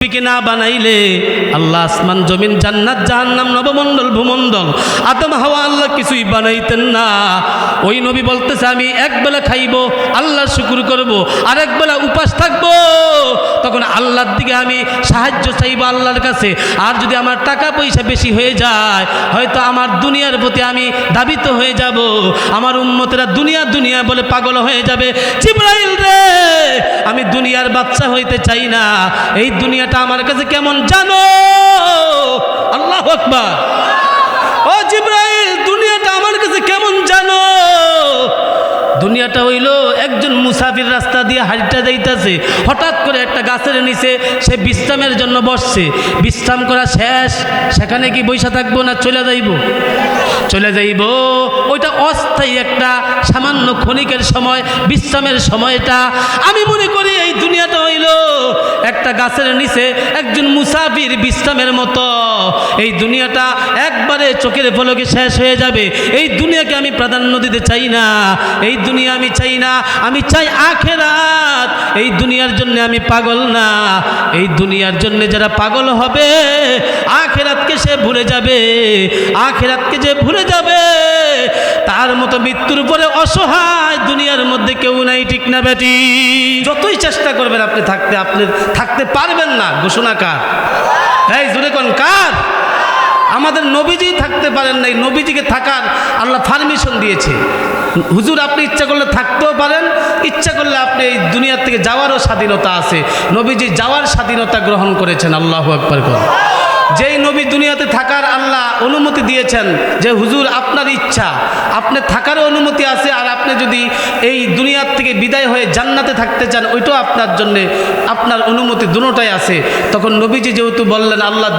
নবীকে না বানাইলে আল্লাহ আসমান জমিন জান্নাত জাহান্নাম নবমণ্ডল ভূমণ্ডল আদম হাওয়া আল্লাহ কিছুই বানাইতেন না। ওই নবী বলতেছে আমি একবেলা খাইবো আল্লাহর শুকর করব, আর একবেলা উপাস থাকবো, তখন আল্লাহর দিকে আমি সাহায্য চাইবো আল্লাহর কাছে। আর যদি আমার টাকা পয়সা বেশি হয়ে যায়, হয়তো আমার দুনিয়ার প্রতি আমি ধাবিত হয়ে যাব, আমার উম্মতেরা দুনিয়া দুনিয়া বলে পাগল হয়ে যাবে। জিবরাইল রে, আমি দুনিয়ার বাচ্চা হইতে চাই না, এই দুনিয়াটা আমার কাছে কেমন জানো? আল্লাহু আকবার। ও জিবরাইল, দুনিয়াটা আমার কাছে কেমন জানো? দুনিয়াটা হইল একজন মুসাফির রাস্তা দিয়ে হাঁটতে যাইতেছে, হঠাৎ করে একটা গাছের নিচে সে বিশ্রামের জন্য বসছে। বিশ্রাম করা শেষ, সেখানে কি বৈশা থাকবো না চলে যাইব? চলে যাইব। ওইটা অস্থায়ী একটা সামান্য ক্ষণিকের সময়, বিশ্রামের সময়টা। আমি মনে করি এই দুনিয়াটা হইল একটা গাছের নিচে একজন মুসাফির বিশ্রামের মতো। এই দুনিয়াটা একবারে চোখের পলকে শেষ হয়ে যাবে। এই দুনিয়াকে আমি প্রাধান্য দিতে চাই না, এই দুনিয়া আমি চাই না, আমি চাই আখেরাত। এই দুনিয়ার জন্য আমি পাগল না, এই দুনিয়ার জন্য যারা পাগল হবে আখেরাতকে সে ভুলে যাবে। আখেরাতকে যে ভুলে যাবে তার মতো মৃত্যুর পরে অসহায় দুনিয়ার মধ্যে কেউ নাই, ঠিক না বেটি? যতই চেষ্টা করবেন আপনি থাকতে পারবেন না। ঘোষণা কার? এই জোরে কোন কার? আমাদের নবীজি থাকতে পারেন নাই, নবীজিকে থাকার আল্লাহ পারমিশন দিয়েছে। হুজুর আপনি ইচ্ছা করলে থাকতেও পারেন, ইচ্ছা করলে আপনি এই দুনিয়ার থেকে যাওয়ারও স্বাধীনতা আছে। নবীজি যাওয়ার স্বাধীনতা গ্রহণ করেছেন। আল্লাহু আকবার। যেই নবী দুনিয়াতে থাকার আল্লাহ অনুমতি দিয়েছেন যে হুজুর আপনার ইচ্ছা, আপনি থাকারও অনুমতি আছে, আর আপনি যদি এই দুনিয়ার থেকে বিদায় হয়ে জান্নাতে থাকতে চান ওইটাও আপনার জন্যে আপনার অনুমতি দুটোটাই আছে। তখন নবীজি যেহেতু বললেন আল্লাহ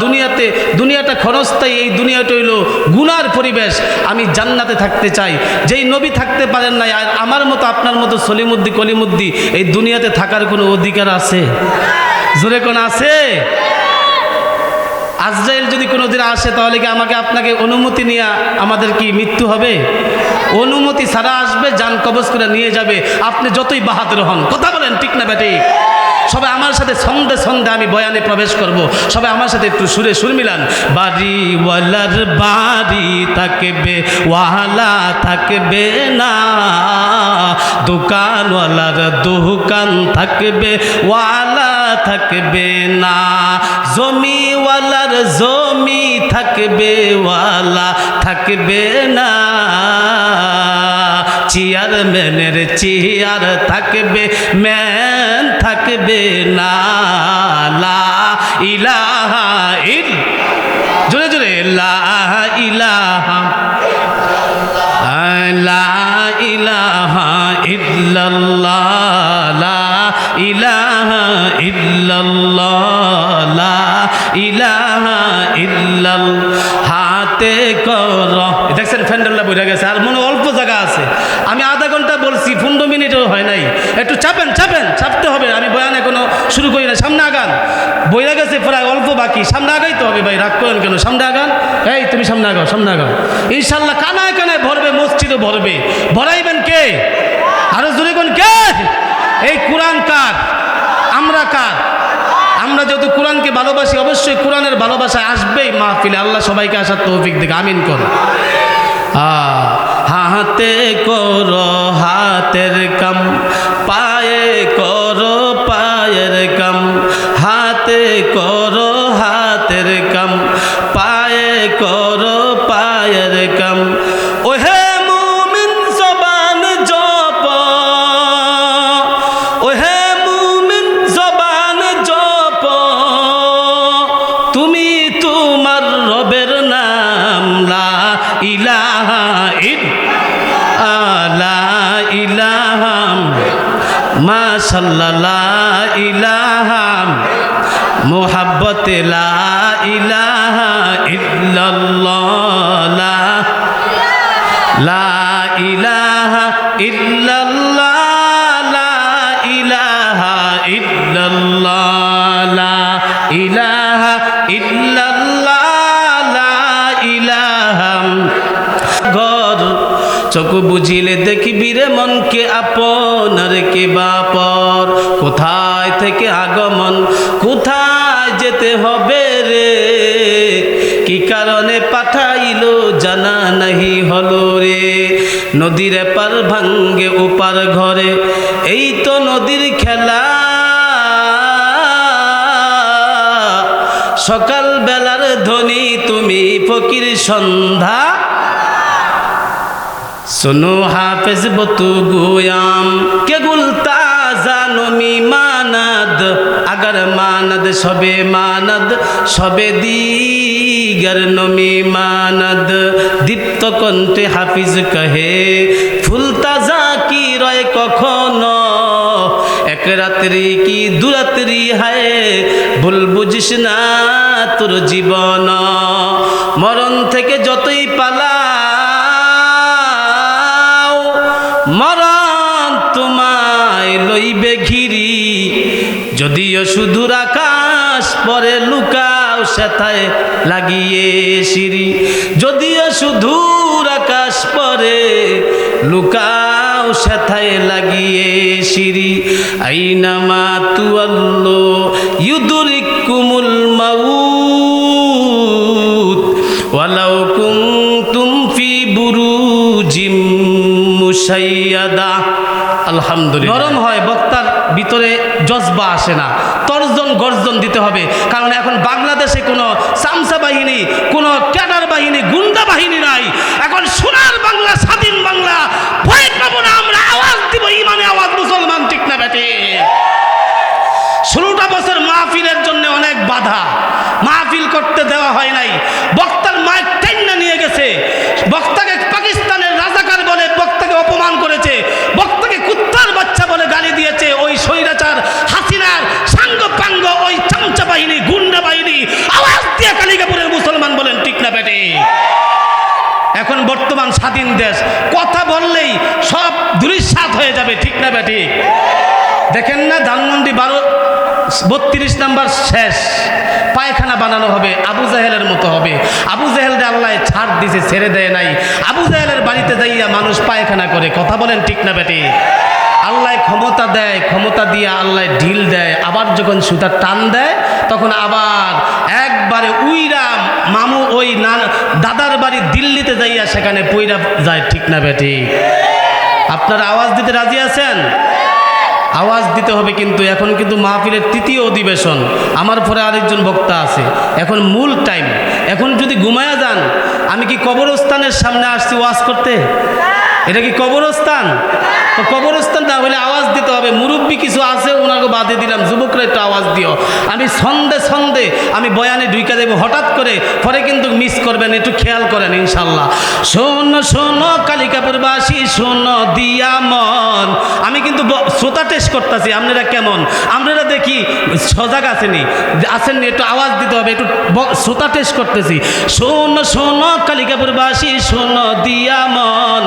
দুনিয়াটা ক্ষণস্থায়ী, এই দুনিয়াটা হইল গুনার পরিবেশ, আমি জান্নাতে থাকতে চাই। যেই নবী থাকতে পারেন নাই, আর আমার মতো আপনার মতো সলিমুদ্দি কলিমুদ্দি এই দুনিয়াতে থাকার কোনো অধিকার আছে? জোরে কোন আছে? আজরাইল যদি কোনো দিন আসে তাহলে কি আমাকে আপনাকে অনুমতি নিয়ে আমাদের কি মৃত্যু হবে? অনুমতি ছাড়া আসবে, জান কবজ করে নিয়ে যাবে, আপনি যতই বাহাদুর হন। কথা বলেন ঠিক না বেটি? সবাই আমার সাথে ছন্দে ছন্দে আমি বয়ানে প্রবেশ করব। সবাই আমার সাথে একটু সুরে সুর মিলান। বাড়িওয়ালার বাড়ি থাকবে, ওয়ালা থাকবে না, দোকানওয়ালার দোকান থাকবে, ওয়ালা থাকবে না, জমিওয়ালার জমি থাকবে, ওয়ালা থাকবে না, চেয়ারম্যানের চেয়ার থাকবে, ম্যান থাকবে না। লা ইলাহা জোরে জোরে লা ইলাহা লা ইলাহা ইল্লাল্লাহ, লা ইলাহা ইল্লাল্লাহ, লা ইলাহা ইল্লাল্লাহ। হাতে কর, দেখছেন ফ্যান্ডেলটা বইরা গেছে, আর মনে অল্প জায়গা আছে। আমি আধা ঘন্টা বলছি, 15 মিনিটও হয় নাই। একটু চাপতে হবে। আমি বয়ান এখনো শুরু করি না। সামনে আগান, বইরা গেছে প্রায় অল্প বাকি, সামনে আগাইতে হবে। ভাই রাগ করেন কেন? সামনে আগান। এই তুমি সামনে আগাও, সামনে আগাও। ইনশাল্লাহ কানায় কানায় ভরবে, মসজিদও ভরবে। ভরাইবেন কে? আরো জোরে কোন কে? এই কোরআন কার? আমরা কার? আমরা যেহেতু কোরআনকে ভালোবাসি, অবশ্যই কোরআনের ভালোবাসায় আসবেই মাহফিলে। আল্লাহ সবাইকে আসার তৌফিক দিক, আমিন কর। হাতে করো হাতের কাম, পায়ে করো পায়ের কাম, হাতে করো হাতের কাম, পায়ে করো পায়ের কাম। ওহে মুমিন জবান জপ, ওহে মুমিন জবান জপ, তুমি তোমার রবের নাম লা ইলাহা ইলাহা মাশাআল্লাহ, লা ইলাহা মুহাব্বতে, লা ইলাহা ইল্লাল্লাহ, লা ইলাহা ইল্লাল্লাহ, লা ইলাহা ইল্লাল্লাহ, লা ইলাহা ইল্লাল্লাহ, লা ইলাহা। ঘর চোখ বুঝিলে দেখিবি রে মনকে আপন, আর কে বাপর, কোথায় থেকে আগমন, কোথায় ঘরে, এই তো নদীর খেলা। সকাল বেলার ধ্বনি তুমি ফকির সন্ধ্যা। सुनो हाफिज बतू गोयाम के गुलता जानमी मानद, अगर मानद सबे दीगर नमी मानद। दीप्त कण्ठे हाफिज कहे ফুলতা যা কি রয় কখনো, এক রাত্রি কি দুরাত্রি হায় ভুল বুঝিস না তোর জীবন। মরণ থেকে যতই পালা মরণ তোমায় লইবে ঘিরি, যদিও শুধুর আকাশ পরে লুকাও সেথায় লাগিয়ে সিঁড়ি। যদিও শুধুর আকাশ পরে লুকাও সেথায় লাগিয়ে সিঁড়ি। আইনামা তুয়াল্লো ইউদরিকুমুল মাউত ওয়ালাউ কুনতুম ফি বুরুজিম মুশাইয়াদা। আলহামদুলিল্লাহ। নরম হয় বক্তার ভিতরে জজবা আসে না, তর্জন গর্জন দিতে হবে। কারণ এখন বাংলাদেশে কোনো চামচা বাহিনী, কোনো ক্যাডার বাহিনী, গুন্ডা বাহিনী নাই। এখন সোনার বাংলা, স্বাধীন বাংলা, ভয় পাবো না আমরা। আওয়াজ দিব, ইমানে আওয়াজ, মুসলমান, ঠিক না বেটে? 16টা বছর মাহফিলের জন্য অনেক বাধা, মাহফিল করতে দেওয়া হয় নাই। বক্তার মাইক টাইনা নিয়ে গেছে, বক্তাকে পাকিস্তানের রাজাকার বলে বক্তাকে অপমান করেছে, বক্তাকে কুত্তার বাচ্চা বলে গালি দিয়েছে ওই স্বৈরাচার হাসিনার সাঙ্গ পাঙ্গ ওই চামচা বাহিনী, গুন্ডা বাহিনী। আওয়াজ দিয়ে কালিকাপুরের মুসলমান বলেন, ঠিক না বেটে? এখন বর্তমান স্বাধীন দেশ, কথা বললেই সব ধূলিসাৎ হয়ে যাবে, ঠিক না বেটে? দেখেন না ধানমন্ডি 32 নাম্বার শেষ পায়খানা বানানো হবে, আবু জাহেলের মতো হবে। আবু জাহেলকে আল্লাহ ছাড় দিছে, ছেড়ে দেয় নাই। আবু জাহেলের বাড়িতে যাইয়া মানুষ পায়খানা করে, কথা বলেন, ঠিক না বেটি? আল্লাহ ক্ষমতা দেয়, ক্ষমতা দিয়ে আল্লাহ ঢিল দেয়। আবার যখন সুতার টান দেয় তখন আবার একবারে উইরা মামু ওই দাদার বাড়ি দিল্লিতে যাইয়া সেখানে পইরা যায়, ঠিক না বেটি? আপনারা আওয়াজ দিতে রাজি আছেন? আওয়াজ দিতে হবে। কিন্তু এখন কিন্তু মাহফিলের 3য় অধিবেশন, আমার পরে আরেকজন বক্তা আছে, এখন মূল টাইম। এখন যদি ঘুমায়া যান, আমি কি কবরস্থানের সামনে আসছি ওয়াজ করতে? এটা কি কবরস্থান? তো কবরস্থান না হলে আওয়াজ দিতে হবে। মুরব্বী কিছু আছে, ওনাকে বাদে দিলাম, যুবকরা একটু আওয়াজ দিও। আমি সন্ধে আমি বয়ানে ঢুকে দেবো হঠাৎ করে, পরে কিন্তু মিস করবেন, একটু খেয়াল করেন ইনশাল্লাহ। শোনো শোনো কালিকাপুরবাসী, শোনো দিয়া মন। আমি কিন্তু শ্রোতা টেস্ট করতেছি, আপনারা কেমন? আপনারা দেখি সজাগ আসেননি, একটু আওয়াজ দিতে হবে, একটু শ্রোতা টেস্ট করতেছি। শোনো শোনো কালিকাপুরবাসী, শোনো দিয়া মন।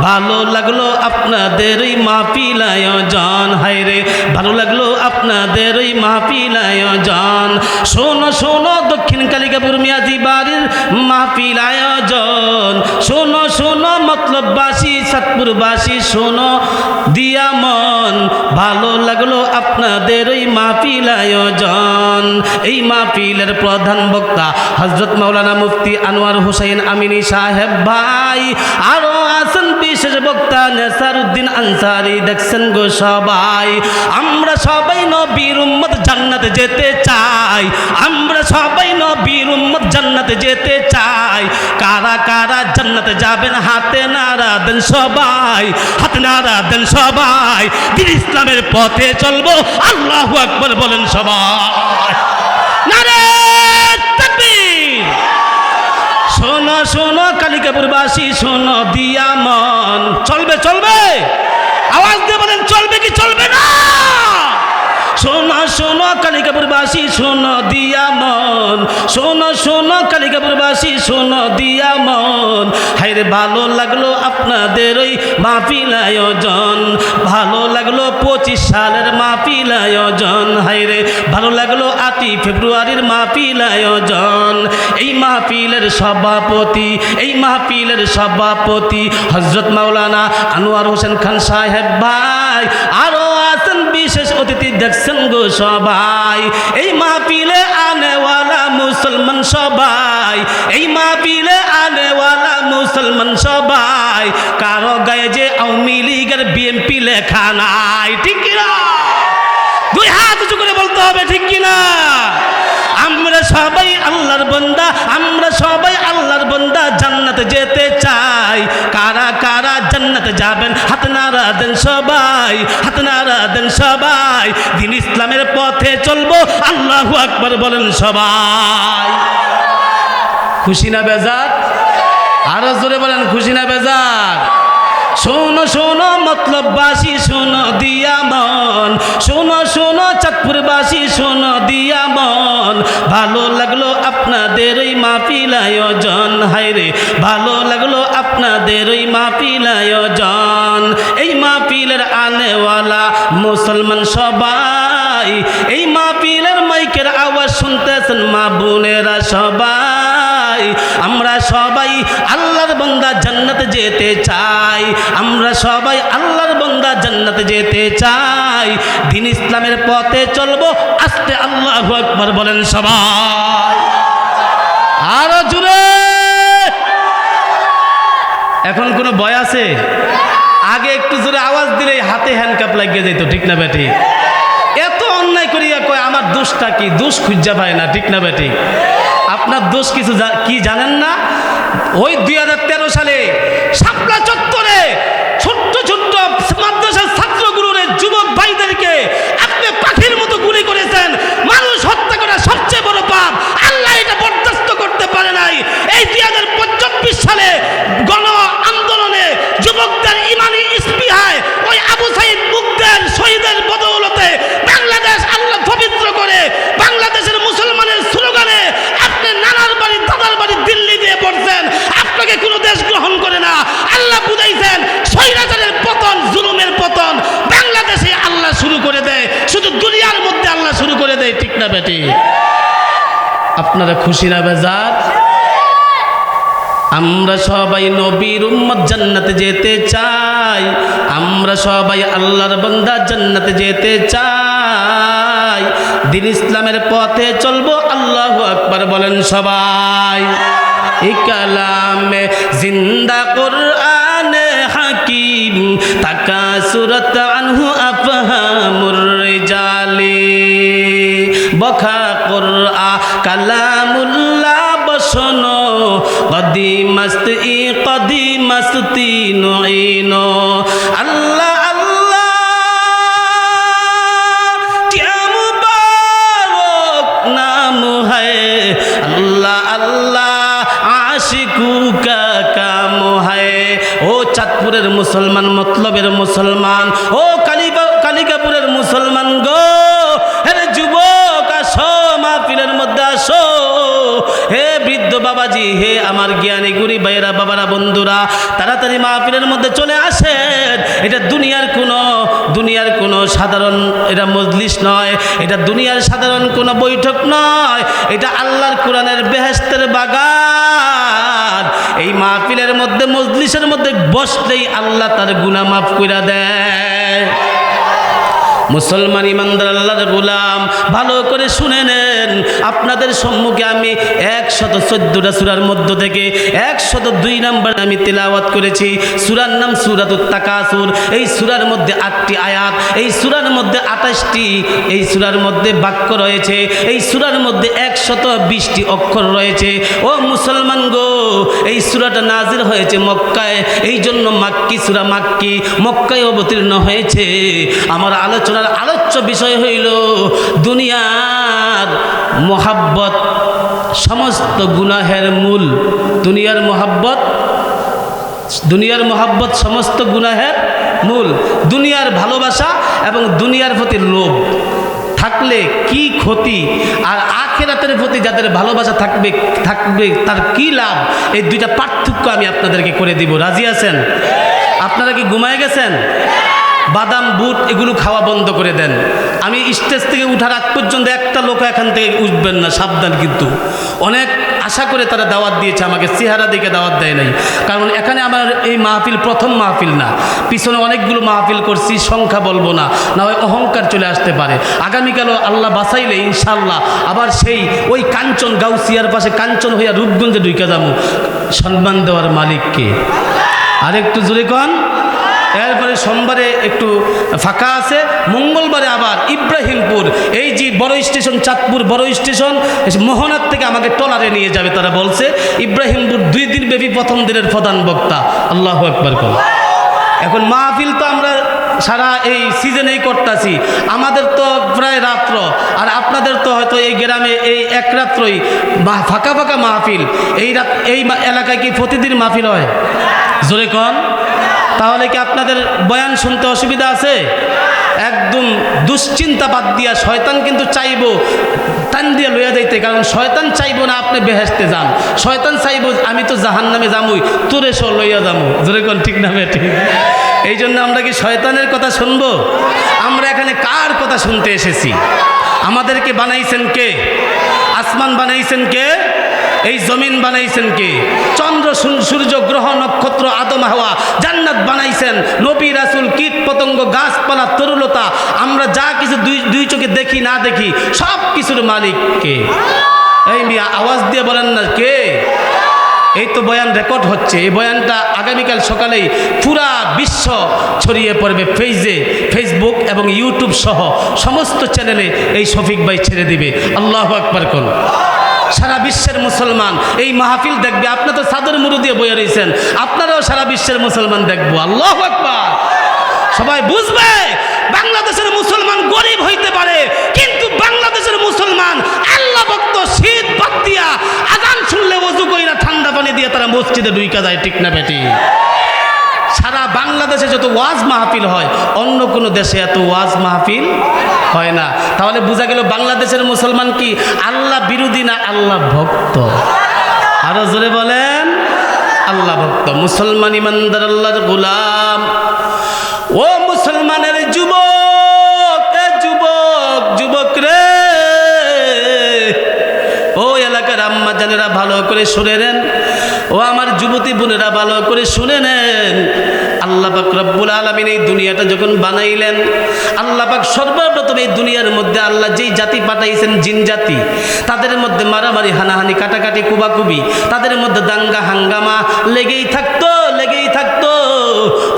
ভালো লাগলো আপনাদের ওই মাহফিল আয়োজন, হায়রে ভালো লাগলো আপনাদের ওই মাহফিল আয়োজন। শোনো শোনো দক্ষিণ কালিকাপুর মিয়াজি বাড়ির মাহফিল আয়োজন। শোনো শোনো মতলববাসী, চাঁদপুরবাসী, শোনো দিয়া মন। ভালো লাগলো আপনাদের ওই মাহফিল আয়োজন। এই মাহফিলের প্রধান বক্তা হযরত মাওলানা মুফতি আনোয়ার হোসেন আমিনী সাহেব ভাই, আরো আছেন বিশেষ বক্তা নেসারউদ্দিন আনসারী। দেখছেন গো সবাই, আমরা সবাই নবীর উম্মত জান্নাতে যেতে চাই। আমরা সবাই নবীর উম্মত জান্নাতে যেতে চাই। কারা কারা জান্নাতে যাবেন হাতে নাড়া দেন সবাই, হাতে নাড়া দেন সবাই। দিন ইসলামের পথে চলবো, আল্লাহু আকবার বলেন সবাই। নারে তাকবীর। শোনো শোনো কালিকাপুরবাসী, শোনো দিয়া মন। চলবে চলবে? আওয়াজ দিয়ে বলেন, চলবে কি চলবে না? শোনো শোনো কালিকাপুরবাসী, শোনো দিয়া মন। শোনো শোনো কালিকাপুরবাসী, শোনো দিয়া মন। হায়রে ভালো লাগলো আপনাদের ওই মাহফিল আয়োজন। ভালো লাগলো 25 সালের মাহফিল আয়োজন। হায়রে ভালো লাগলো 8 ফেব্রুয়ারির মাহফিল আয়োজন। এই মাহফিলের সভাপতি, এই মাহফিলের সভাপতি হযরত মাওলানা আনোয়ার হোসেন খান সাহেব ভাই। আরো আছেন বিশেষ অতিথি, দেখছেন গো সবাই। এই মাহফিলে আনেওয়ালা মুসলমান মুসলমান সবাই, এই মাহফিলে আনেওয়ালা মুসলমান সবাই, কারো গায়ে যে আওয়ামী লীগের বিএনপি লেখা নাই, ঠিক কিনা? দুই হাত উঁচু করে বলতে হবে, ঠিক কিনা? আমরা সবাই আল্লাহর বান্দা, আমরা সবাই আল্লাহর বান্দা, জান্নাতে যেতে চাই। কারা কারা জান্নাতে যাবেন হাত নাড়া দেন সবাই, হাত নাড়া দেন সবাই। দিন ইসলামের পথে চলবো, আল্লাহু আকবার বলেন সবাই। খুশি না বেজার? আরো জোরে বলেন, খুশি না বেজার? শোনো শোনো মতলববাসী, শোনো দিয়া মন, শোনো শোনো চাঁদপুরবাসী, শোনো দিয়া মন। ভালো লাগলো আপনাদের ওই মাহফিল আয়োজন, হায়রে ভালো লাগলো আপনাদের ওই মাহফিল আয়োজন। এই মাহফিলের আনেওয়ালা মুসলমান সবাই, এই মাহফিলের মাইকের আওয়াজ শুনতেছেন মা বোনেরা সবাই। আমরা সবাই আল্লাহর বান্দা, জান্নাতে যেতে চাই। আমরা সবাই আল্লাহর বান্দা, জান্নাতে যেতে চাই। দিন ইসলামের পথে চলবো, আস্তে আল্লাহু আকবার বলেন সবাই। আরো জোরে। এখন কোনো ভয় আছে? আগে একটু জোরে আওয়াজ দিলেই হাতে হ্যান্ডকাপ লাগিয়ে যেত, ঠিক না বেটি? এত অন্যায় করিয়া কয় আমার দোষটা কি? দোষ খুঁজা পায় না, ঠিক না বেটি? আপনার দোষ কিছু কি জানেন না? ওই 2013 সালে শাপলা চত্বরে ছোট্ট ছোট্ট মাদ্রাসার ছাত্রগুলোরে, যুবক ভাইদেরকে আপনি পাখির মতো গুলি করেছেন। মানুষ হত্যা করা সবচেয়ে বড় পাপ, আল্লাহ এটা বরদাস্ত করতে পারে নাই। এই 2025 সালে গণ আন্দোলনে যুবকদের ইমানি স্পৃহায় ওই আবু সাইদ মুগ্ধের শহীদের বদৌলতে বাংলাদেশ আল্লাহ পবিত্র করে, বাংলাদেশের মুসলমানের স্লোগানে আপনি নানার বাড়ি দাদার বাড়ি দিল্লি দিয়ে পড়ছেন। আপনাকে কোনো দেশ গ্রহণ করে না। আল্লাহ বুঝাইছেন স্বৈরাচারের পতন, জুলুমের পতন বাংলাদেশে আল্লাহ শুরু করে দেয়, শুধু দুনিয়ার মধ্যে আল্লাহ শুরু করে দেয়, ঠিক না বেটি? আপনারা খুশি না বেজার? আমরা সবাই নবীর উম্মত, জান্নাতে যেতে চাই। আমরা সবাই আল্লাহর বান্দা, জান্নাতে যেতে চাই। দিন ইসলামের পথে চলবো, আল্লাহু আকবার বলেন সবাই। এই কালামে জিন্দা কুরআনে হাকিম, তাকাসুরাত আনহু আফহামুর রিজালি। বখা কুরআ কালামুল্লাহ বসনো, কদিমাস্তি নুইনো। আল্লাহ আল্লাহ ক্যা মুবারক নাম হ্যায়, আল্লাহ আল্লাহ আশিকু কা কাম হ্যায়। ও চাঁদপুরের মুসলমান, মতলবের মুসলমান, ও কালিকাপুরের মুসলমান গো, হে যুবক আসো, মাহফিলের মধ্যে আসো। হে বৃদ্ধ বাবাজি, হে আমার জ্ঞানী গুরি ভাইয়েরা, বাবারা, বন্ধুরা, তাড়াতাড়ি মাহফিলের মধ্যে চলে আসেন। এটা দুনিয়ার কোনো সাধারণ এটা মজলিস নয়, এটা দুনিয়ার সাধারণ কোনো বৈঠক নয়, এটা আল্লাহর কোরআনের বেহেশতের বাগান। এই মাহফিলের মধ্যে, মজলিসের মধ্যে বসলেই আল্লাহ তার গুনাহ মাফ কইরা দেয়। মুসলমান ইমানদার আল্লাহর গোলাম, ভালো করে শুনে নেন। আপনাদের সম্মুখে আমি 114টা সূরার মধ্য থেকে 102 নম্বর আমি তেলাওয়াত করেছি। সূরার নাম সূরাতুত তাকাসুর। এই সূরার মধ্যে 8টি আয়াত, এই সূরার মধ্যে 28টি, এই সূরার মধ্যে বাক্য রয়েছে, এই সূরার মধ্যে 120টি অক্ষর রয়েছে। ও মুসলমান গো, এই সূরাটা নাজিল হয়েছে মক্কায়, এই জন্য মাক্কি সূরা, মাক্কি, মক্কায় অবতীর্ণ হয়েছে। আমার আলোচ্য বিষয় হইল দুনিয়ার মোহাব্বত সমস্ত গুনাহের মূল। দুনিয়ার মোহাব্বত সমস্ত গুনাহের মূল। দুনিয়ার ভালোবাসা এবং দুনিয়ার প্রতি লোভ থাকলে কি ক্ষতি, আর আখিরাতের প্রতি যাদের ভালোবাসা থাকবে তার কি লাভ, এই দুইটা পার্থক্য আমি আপনাদেরকে করে দিব। রাজি আছেন? আপনারা কি ঘুমায় গেছেন? বাদাম বুট এগুলো খাওয়া বন্ধ করে দেন। আমি স্টেজ থেকে উঠার আগ পর্যন্ত একটা লোক এখান থেকে উঠবেন না, সাবধান। কিন্তু অনেক আশা করে তারা দাওয়াত দিয়েছে আমাকে, চেহারা দেখে দাওয়াত দেয় নাই। কারণ এখানে আমার এই মাহফিল প্রথম মাহফিল না, পিছনে অনেকগুলো মাহফিল করছি, সংখ্যা বলবো না, না হয় অহংকার চলে আসতে পারে। আগামীকালও আল্লাহ বাঁচাইলে ইনশাল্লাহ আবার সেই ওই কাঞ্চন গাউসিয়ার পাশে কাঞ্চন হইয়া রূপগঞ্জে ঢুকে যাবো। সম্মান দেওয়ার মালিককে আর একটু জোরে কন। এরপরে সোমবারে একটু ফাঁকা আছে, মঙ্গলবারে আবার ইব্রাহিমপুর, এই যে বড় স্টেশন, চাঁদপুর বড় স্টেশন, মোহনার থেকে আমাকে ট্রলারে নিয়ে যাবে। তারা বলছে ইব্রাহিমপুর 2 দিন ব্যাপী প্রথম দিনের প্রধান বক্তা। আল্লাহু আকবার কর। এখন মাহফিল তো আমরা সারা এই সিজনেই করতেছি, আমাদের তো প্রায় রাত্র, আর আপনাদের তো হয়তো এই গ্রামে এই এক রাত্রই ফাঁকা ফাঁকা মাহফিল। এই এলাকায় কি প্রতিদিন মাহফিল হয়? জোরে কন। তাহলে কি আপনাদের বয়ান শুনতে অসুবিধা আছে? একদম দুশ্চিন্তা বাদ দিয়া, শয়তান কিন্তু চাইবো টান দিয়ে লইয়া যাইতে, কারণ শয়তান চাইবো না আপনি বেহেশতে যান, শয়তান চাইবো আমি তো জাহান্নামে যামুই, তোরে সো লইয়া যামু। জোরে কোন ঠিক না ঠিক? এই জন্য আমরা কি শয়তানের কথা শুনবো? আমরা এখানে কার কথা শুনতে এসেছি? আমাদেরকে বানাইছেন কে? আসমান বানাইছেন কে? এই জমিন বানাইছেন কে? চন্দ্র সূর্য গ্রহ নক্ষত্র আদম হাওয়া জান্নাত বানাইছেন, নবী রাসূল কীট পতঙ্গ গাছপালা তরুলতা, আমরা যা কিছু দুই চোখে দেখি না দেখি সব কিছুর মালিক কে? এই মিয়া আওয়াজ দিয়ে বলেন না কে? এই তো বয়ান রেকর্ড হচ্ছে, এই বয়ানটা আগামীকাল সকালেই পুরা বিশ্ব ছড়িয়ে পড়বে, ফেসবুক এবং ইউটিউব সহ সমস্ত চ্যানেলে এই শফিক ভাই ছেড়ে দিবে। আল্লাহু আকবার কোন। সারা বিশ্বের মুসলমান এই মাহফিল দেখবে। আপনি তো চাদর মুড়ু দিয়ে বয়ে রয়েছেন, আপনারাও সারা বিশ্বের মুসলমান দেখবো। আল্লাহু আকবার। সবাই বুঝবে বাংলাদেশের মুসলমান গরিব হইতে পারে, কিন্তু বাংলাদেশের মুসলমান আল্লাহ ভক্ত, শীত বাদ দিয়া আজান শুনলে ওযু কইরা ঠান্ডা পানি দিয়ে তারা মসজিদে ঢুইকা যায়। ঠিক না বেটি? সারা বাংলাদেশে যত ওয়াজ মাহফিল হয়, অন্য কোনো দেশে এত ওয়াজ মাহফিল হয় না। তাহলে বোঝা গেল বাংলাদেশের মুসলমান কি আল্লাহ বিরোধী না আল্লাহ ভক্ত? আরো জোরে বলেন, আল্লাহ ভক্ত। মুসলমান ইমানদার আল্লাহর গোলাম। ও মুসলমানের যুবক, যুবক রে, ও এলাকার আম্মা জানেরা ভালো করে শুনে নেন, ও আমার যুবতী বোনেরা ভালো করে শুনে নেন। আল্লাহ পাক রব্বুল আলামিন এই দুনিয়াটা যখন বানাইলেন, আল্লাহ পাক সর্বপ্রথম এই দুনিয়ার মধ্যে আল্লাহ যেই জাতি পাঠাইছেন, জিন জাতি, তাদের মধ্যে মারামারি হানাহানি কাটাকাটি কুবাকুবি, তাদের মধ্যে দাঙ্গা হাঙ্গামা লেগেই থাকতো।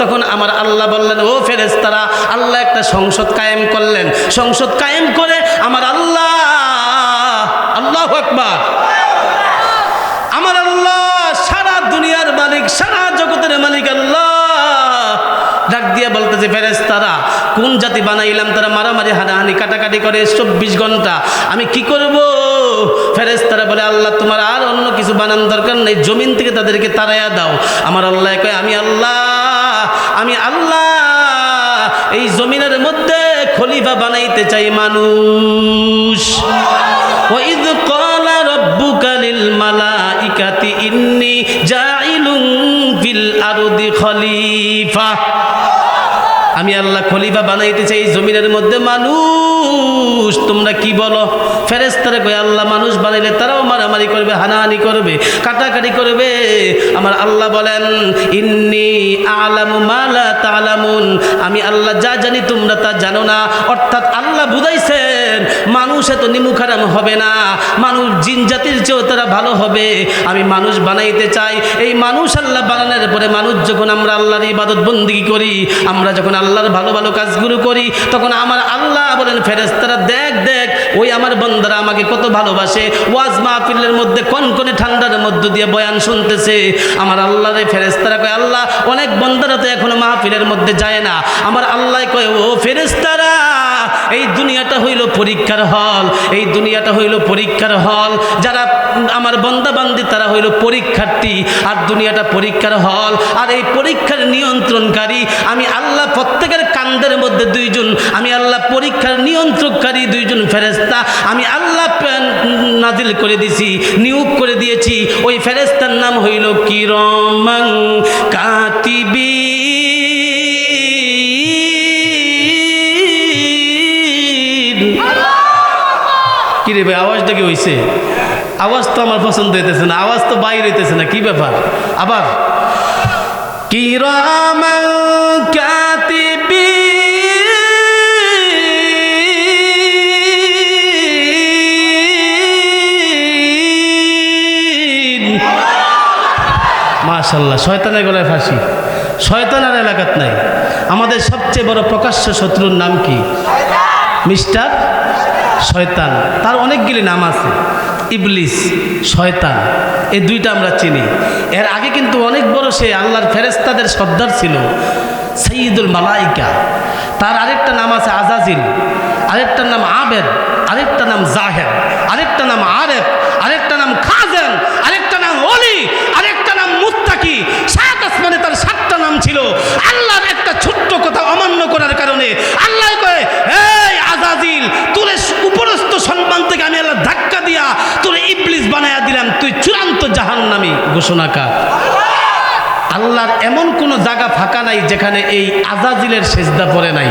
তখন আমার আল্লাহ বললেন, ও ফেরেশতারা, আল্লাহ একটা সংসদ কায়েম করলেন। সংসদ কায়েম করে আমার আল্লাহ, আল্লাহু আকবার, আমার আল্লাহ সারা দুনিয়ার মালিক, সারা জগতের মালিক আল্লাহ ডাক দিয়া বলতেছে, ফেরেশতারা কোন জাতি বানাইলাম তারা মারামারি হানাহানি কাটাকাটি করে 24 ঘন্টা, আমি কি করব? ফেরেশতারা বলে, আল্লাহ তোমার আর অন্য কিছু বানানোর দরকার নেই, জমিন থেকে তাদেরকে তাড়াইয়া দাও। আমার আল্লাহ কয়, আমি আল্লাহ এই জমিনের মধ্যে খলিফা বানাইতে চাই মানুষ। ওয়াইদ ক্বালা রাব্বুকা লিল মালাইকাতি ইন্নী জাইলুন ফিল আরদি খলিফা। আমি আল্লাহ খলিফা বানাইতে চাই জমিনের মধ্যে মানুষ, তোমরা কি বলো? ফেরেশতারা কয়, আল্লাহ মানুষ বানাইলে তারাও মারামারি করবে, হানাহানি করবে, কাটাকাটি করবে। আমার আল্লাহ বলেন, ইন্নী আ'লামু মা লা তা'লামুন, আমি আল্লাহ যা জানি তোমরা তা জানো না। অর্থাৎ আল্লাহ বুঝাইছেন মানুষ এত নিমুখারাম হবে না, মানুষ জিন জাতির চেয়েও তারা ভালো হবে। আমি মানুষ বানাইতে চাই। এই মানুষ আল্লাহ বানানোর পরে মানুষ যখন আমরা আল্লাহর ইবাদত বন্দেগী করি, আমরা যখন আল্লাহর ভালো ভালো কাজগুলো করি, তখন আমার আল্লাহ বলেন, ফেরেশতারা দেখ ওই আমার বান্দারা আমাকে কত ভালোবাসে। ওয়াজ মাহফিলের মধ্যে কনকনে ঠান্ডার মধ্য দিয়ে বয়ান শুনতেছে। আমার আল্লাহর ফেরেশতারা কয়, আল্লাহ অনেক বান্দারা তো এখনো মাহফিলের মধ্যে যায় না। আমার আল্লাহ কয়, ও ফেরেশতারা, এই দুনিয়াটা হইল পরীক্ষার হল, এই দুনিয়াটা হইল পরীক্ষার হল। যারা আমার বান্দা বান্দি তারা হইল পরীক্ষার্থী, আর দুনিয়াটা পরীক্ষার হল। আর এই পরীক্ষার নিয়ন্ত্রণকারী আমি আল্লাহ, প্রত্যেকের কান্দের মধ্যে 2 জন, আমি আল্লাহ পরীক্ষার নিয়ন্ত্রণকারী 2 জন ফেরেশতা আমি আল্লাহ নাজিল করে দিয়েছি, নিয়োগ করে দিয়েছি। ওই ফেরেশতার নাম হইল কিরামান কাতিবিন। কিরে ভাই আওয়াজটা কি হয়েছে? আওয়াজ তো আমার পছন্দ হইতেছে না, আওয়াজ তো বাইরে হইতেছে না, কি ব্যাপার? আবার কিরামান কাতিবিন। মাশাআল্লাহ, শয়তানের গলায় ফাঁসি। শয়তান আর এলাকাত নাই। আমাদের সবচেয়ে বড় প্রকাশ্য শত্রুর নাম কি? মিস্টার শয়তান। তার অনেকগুলি নাম আছে, ইবলিস, শয়তান, এই দুইটা আমরা চিনি। এর আগে কিন্তু অনেক বড় সে আল্লাহর ফেরেশতাদের সর্দার ছিল, সাইয়্যিদুল মালাইকা। তার আরেকটা নাম আছে আজাজিল, আরেকটার নাম আবেদ, আরেকটা নাম জাহেদ, আরেকটা নাম আরেফ, আরেকটা নাম খাজেন, আরেকটা নাম ওলি, আরেকটা নাম মুত্তাকি। সাত আসমানে তার সাতটা নাম ছিল। আল্লাহর একটা ছোট্ট কথা অমান্য করার কারণে আল্লাহ কয়, এই আজাজিল, তোরে উপরস্থ সম্মান থেকে আমি আল্লাহ ধাক্কা দিয়া তোরে ইবলিস বানায়া দিলাম, তুই চূড়ান্ত জাহান্নামী ঘোষণা কর। আল্লাহর এমন কোনো জায়গা ফাঁকা নাই যেখানে এই আজাজিলের সেজদা পড়ে নাই।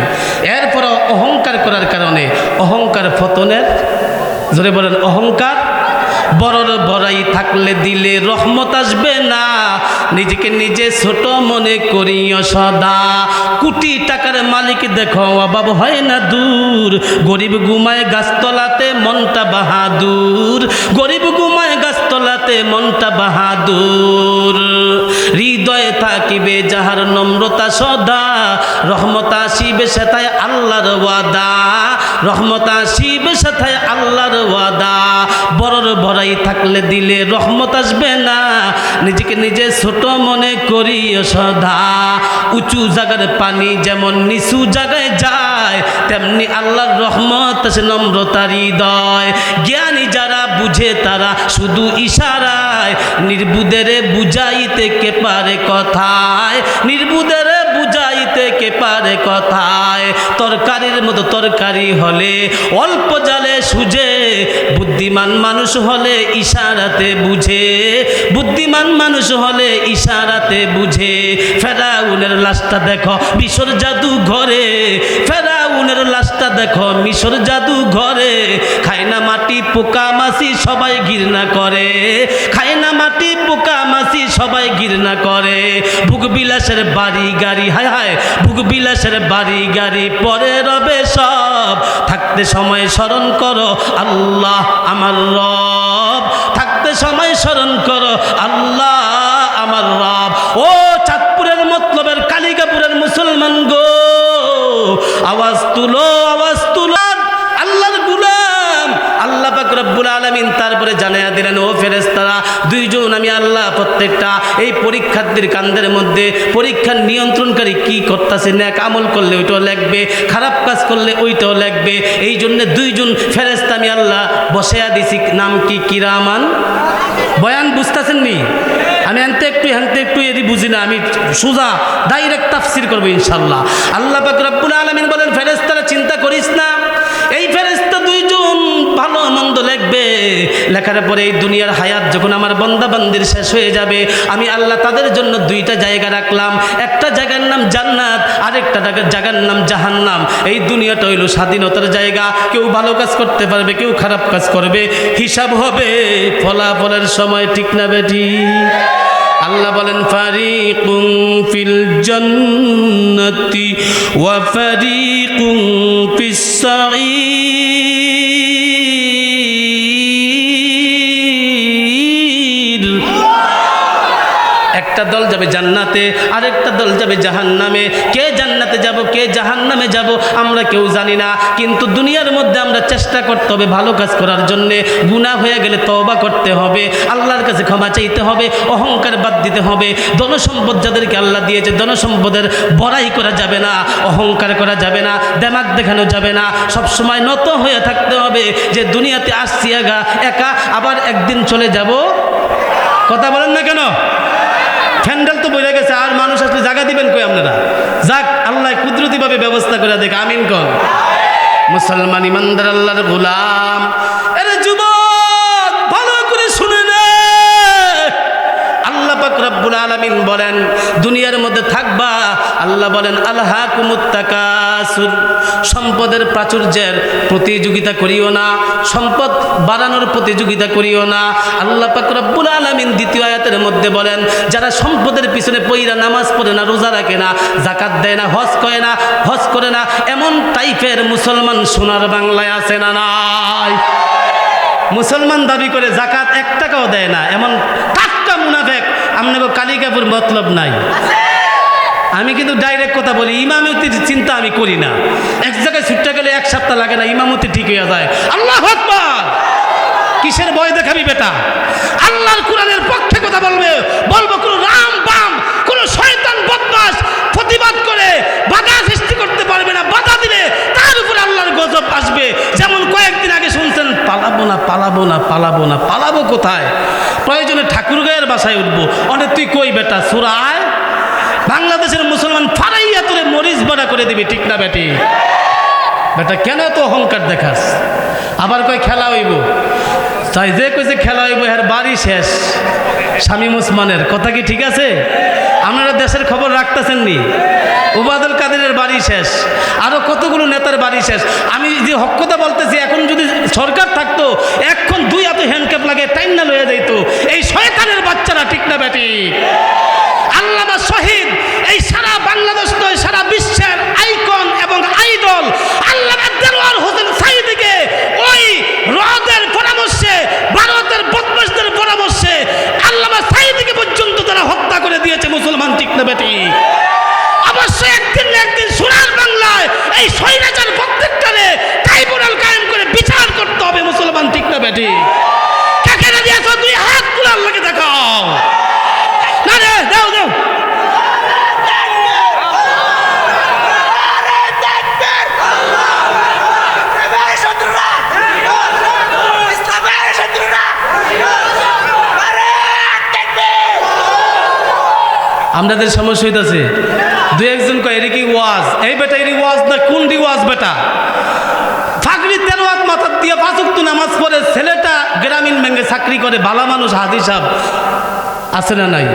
এরপর অহংকার করার কারণে অহংকার পতনের, জোরে বলেন অহংকার। বড়র বড়াই থাকলে দিলে রহমত আসবে না, নিজেকে নিজে ছোট মনে করিও সদা। কোটি টাকার মালিক দেখো অভাব হয় না দূর, গরিব ঘুমায় গাছতলাতে মনটা বাহাদুর, গরিব ঘুমায় গাছতলাতে মনটা বাহাদুর। হৃদয়ে থাকিবে যাহার নম্রতা সদা, রহমত আসিবে সেথায় আল্লাহর ওয়াদা, রহমত আসিবে সেথায় আল্লাহর ওয়াদা। বড়র বড়াই থাকলে দিলে রহমত আসবে না, নিজেকে নিজে ছোট মনে করিও সদা। উঁচু জায়গার পানি যেমন নিচু জায়গায় যায়, তেমনি আল্লাহর রহমত আছে নম্রতার হৃদয়। জ্ঞানী যারা বুঝে তারা শুধু ইশারায়, নির্বুদেরে বুঝাইতে কে পারে কথায়, নির্বুদেরে বুঝাইতে কে পারে কথায়। তরকারির মতো তরকারি হলে অল্প জালে সুজে, বুদ্ধিমান মানুষ হলে ইশারাতে বুঝে, বুদ্ধিমান মানুষ হলে ইশারাতে বুঝে। ফেরাউনের লাশটা দেখো মিশর জাদু ঘরে, ফেরাউনের লাশটা দেখো মিশর জাদু ঘরে। খায় না মাটি পোকা মাছি সবাই ঘৃণা করে, খায় না মাটি পোকা মাছি সবাই ঘৃণা করে। ভোগ বিলাসের বাড়ি গাড়ি, হায় হায়, ভোগ বিলাসের বাড়ি গাড়ি পরে রবে সব। থাকতে সময় স্মরণ করো আল্লাহ আমার রব, থাকতে সময় স্মরণ করো আল্লাহ আমার রব। ও চাঁদপুরের মতলবের কালিকাপুরের মুসলমান গো, আওয়াজ তুলো, আওয়াজ তুলো। আল্লাহর গুলাম আল্লাহ পাক রব্বুল আলামিন তারপরে জানাইয়া দিলেন, ও ফেরেশতারা দুইজন আমি আল্লাহ প্রত্যেকটা এই পরীক্ষার্থীর কান্দের মধ্যে পরীক্ষার নিয়ন্ত্রণকারী কি করতেছে, নেক আমল করলে ওইটাও লাগবে, খারাপ কাজ করলে ওইটাও লাগবে। এই জন্য দুইজন ফেরেশতা আমি আল্লাহ বসাইয়া দিছি, নাম কি? কিরামান। বয়ান বুঝতেছেন নি? আমি হানতে একটু এদি বুঝি না, আমি সোজা ডাইরেক্ট তাফসির করবো ইনশাল্লাহ। আল্লাহ পাক রব্বুল আলামিন বলেন, ফেরেশতারা চিন্তা করিস না, এই ফেরেশতা দুইজন ভালো মন্দ লিখবে, লেখার পরে এই দুনিয়ার হায়াত যখন আমার বান্দা বান্দির শেষ হয়ে যাবে, আমি আল্লাহ তাদের জন্য দুইটা জায়গা রাখলাম। একটা জায়গার নাম জান্নাত, আরেকটা জায়গার নাম জাহান্নাম। এই দুনিয়াটা হইল স্বাধীনতার জায়গা, কেউ ভালো কাজ করতে পারবে, কেউ খারাপ কাজ করবে, হিসাব হবে ফলাফলের সময়, ঠিক না বেটি? আল্লাহ বলেন, ফারিকুম ফিল জান্নাতি ওয়া ফারিকুম ফিস সাঈর। একটা দল যাবে জান্নাতে, আরেকটা দল যাবে জাহান্নামে। কে জান্নাতে যাব, কে জাহান্নামে যাব আমরা কেউ জানি না, কিন্তু দুনিয়ার মধ্যে আমরা চেষ্টা করতে হবে ভালো কাজ করার জন্যে। গুনাহ হয়ে গেলে তওবা করতে হবে, আল্লাহর কাছে ক্ষমা চাইতে হবে, অহংকার বাদ দিতে হবে। ধনসম্পদ যাদেরকে আল্লাহ দিয়েছে, ধনসম্পদের বড়াই করা যাবে না, অহংকার করা যাবে না, দেমাগ দেখানো যাবে না। সবসময় নত হয়ে থাকতে হবে যে দুনিয়াতে আসছি একা, আবার একদিন চলে যাব। কথা বলেন না কেন? ফ্যান্ডেল তো বইরে গেছে, আর মানুষ আসলে জায়গা দিবেন কই আপনারা? যাক, আল্লাহ কুদরতিভাবে ব্যবস্থা করে দেখ, আমিন কন। মুসলমান ইমানদার আল্লাহর গোলাম, আরে যুবক ভালো করে শুনে নে। আল্লাহ পাক রব্বুল আলামিন বলেন দুনিয়ার মধ্যে থাকবা, আল্লাহ বলেন আলহাকুমুত তাকাসুর সম্পদের প্রাচুর্যের প্রতিযোগিতা করিও না, সম্পদ বাড়ানোর প্রতিযোগিতা করিও না। আল্লাহ পাক রব্বুল আলামিন দ্বিতীয় আয়াতের মধ্যে বলেন, যারা সম্পদের পিছনে পইরা নামাজ পড়ে না, রোজা রাখে না, যাকাত দেয় না, হজ করে না, এমন টাইপের মুসলমান সোনার বাংলায় আছে না নাই? মুসলমান দাবি করে জাকাত 1 টাকাও দেয় না, এমন টাটকা মুনাফেক আপনাকে কালিকাপুর মতলব নাই। আমি কিন্তু ডাইরেক্ট কথা বলি, ইমামতির চিন্তা আমি করি না। এক জায়গায় ছুটতে গেলে 1 সপ্তাহ লাগে না, ইমামতি ঠিক হয়ে যায়। আল্লাহু আকবার! কিসের ভয় দেখাবি বেটা? আল্লাহর কোরআনের পক্ষে কথা বলবো কোন রাম বাম, কোন শয়তান বদমাশ প্রতিবাদ করে বাধা সৃষ্টি করতে পারবে না। বাধা দিলে তার উপর আল্লাহর গজব আসবে। যেমন কয়েকদিন আগে শুনছেন, পালাবো কোথায়? প্রয়োজনে ঠাকুরগাঁয়ের বাসায় উঠবো। অনেক তুই কই বেটা সুরায় বাংলাদেশের মুসলমান ফারাইয়া তোরে মরিচ বড়া করে দিবি, ঠিক না বেটি? বেটা কেন তো অহংকার দেখাস? আবার কয় খেলা হইব, তাই যে কইছে খেলা হইব এর বাড়ি শেষ। শামীম ওসমানের কথা কি ঠিক আছে? আপনারা দেশের খবর রাখতেছেন নি? ওবায়দুল কাদেরের বাড়ি শেষ, আরো কতগুলো নেতার বাড়ি শেষ। আমি যে হক কথা বলতেছি, এখন যদি সরকার থাকতো এখন 2 হাতে হ্যান্ডক্যাপ লাগে টাইনা লয়ে যাইতো এই শয়তানের বাচ্চারা, ঠিক না বেটি? আল্লামা শহীদ এই সারা বাংলাদেশ নয়, সারা বিশ্বের আইকন এবং আইডল আল্লামা দেলোয়ার হোসেন সাঈদীকে ওই রদের পরামর্শে, ভারতের বদমাশদের পরামর্শে আল্লামা সাঈদীকে পর্যন্ত তারা হত্যা করে দিয়েছে। মুসলমান, ঠিক না বেটি? অবশ্যই একদিন না একদিন সোনার বাংলায় এই স্বৈরাচার প্রত্যেকটারে ট্রাইব্যুনাল কায়েম করে বিচার করতে হবে। মুসলমান, ঠিক না বেটি? কাকে না দিয়েছ 2 হাত তুলে আল্লাহকে দেখাও। না রে, দাও আমাদের সমস্যা হইতেছে। 2-1 কয় এর কি ওয়াজ? এই বেটা এর ওয়াজ না, কোন ওয়াজ বেটা? ফাকরি তেলাওয়াত মাথা দিয়ে 5 ওয়াক্ত নামাজ পড়ে ছেলেটা গ্রামীণ ব্যাংকে চাকরি করে, ভালো মানুষ, হাজি সাহেব আছে না নাই?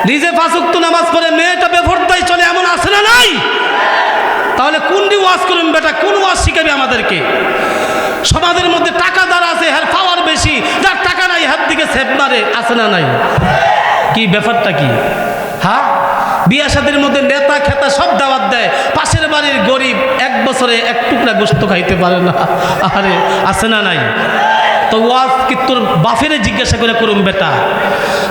নিজে 5 ওয়াক্ত নামাজ পড়ে মেয়েটা বেপরদায় চলে, এমন আছে না নাই? তাহলে কোন ওয়াজ করুন বেটা? কোন ওয়াজ শিখাবি আমাদেরকে? সমাজের মধ্যে টাকা যারা আছে হ্যার পাওয়ার বেশি, যার টাকা নাই হাত দিকে সেপ মারে, আছে না নাই? কি ব্যাপারটা কি? হ্যাঁ, বিয়া শাদীর মধ্যে নেতা খেতা সব দাওয়াত দেয়, পাশের বাড়ির গরিব 1 বছরে 1 টুকরা গোশত খাইতে পারে না। আরে আছে না নাই? তো ওয়াজ কি তোর বাফেরে জিজ্ঞাসা করে করুম বেটা?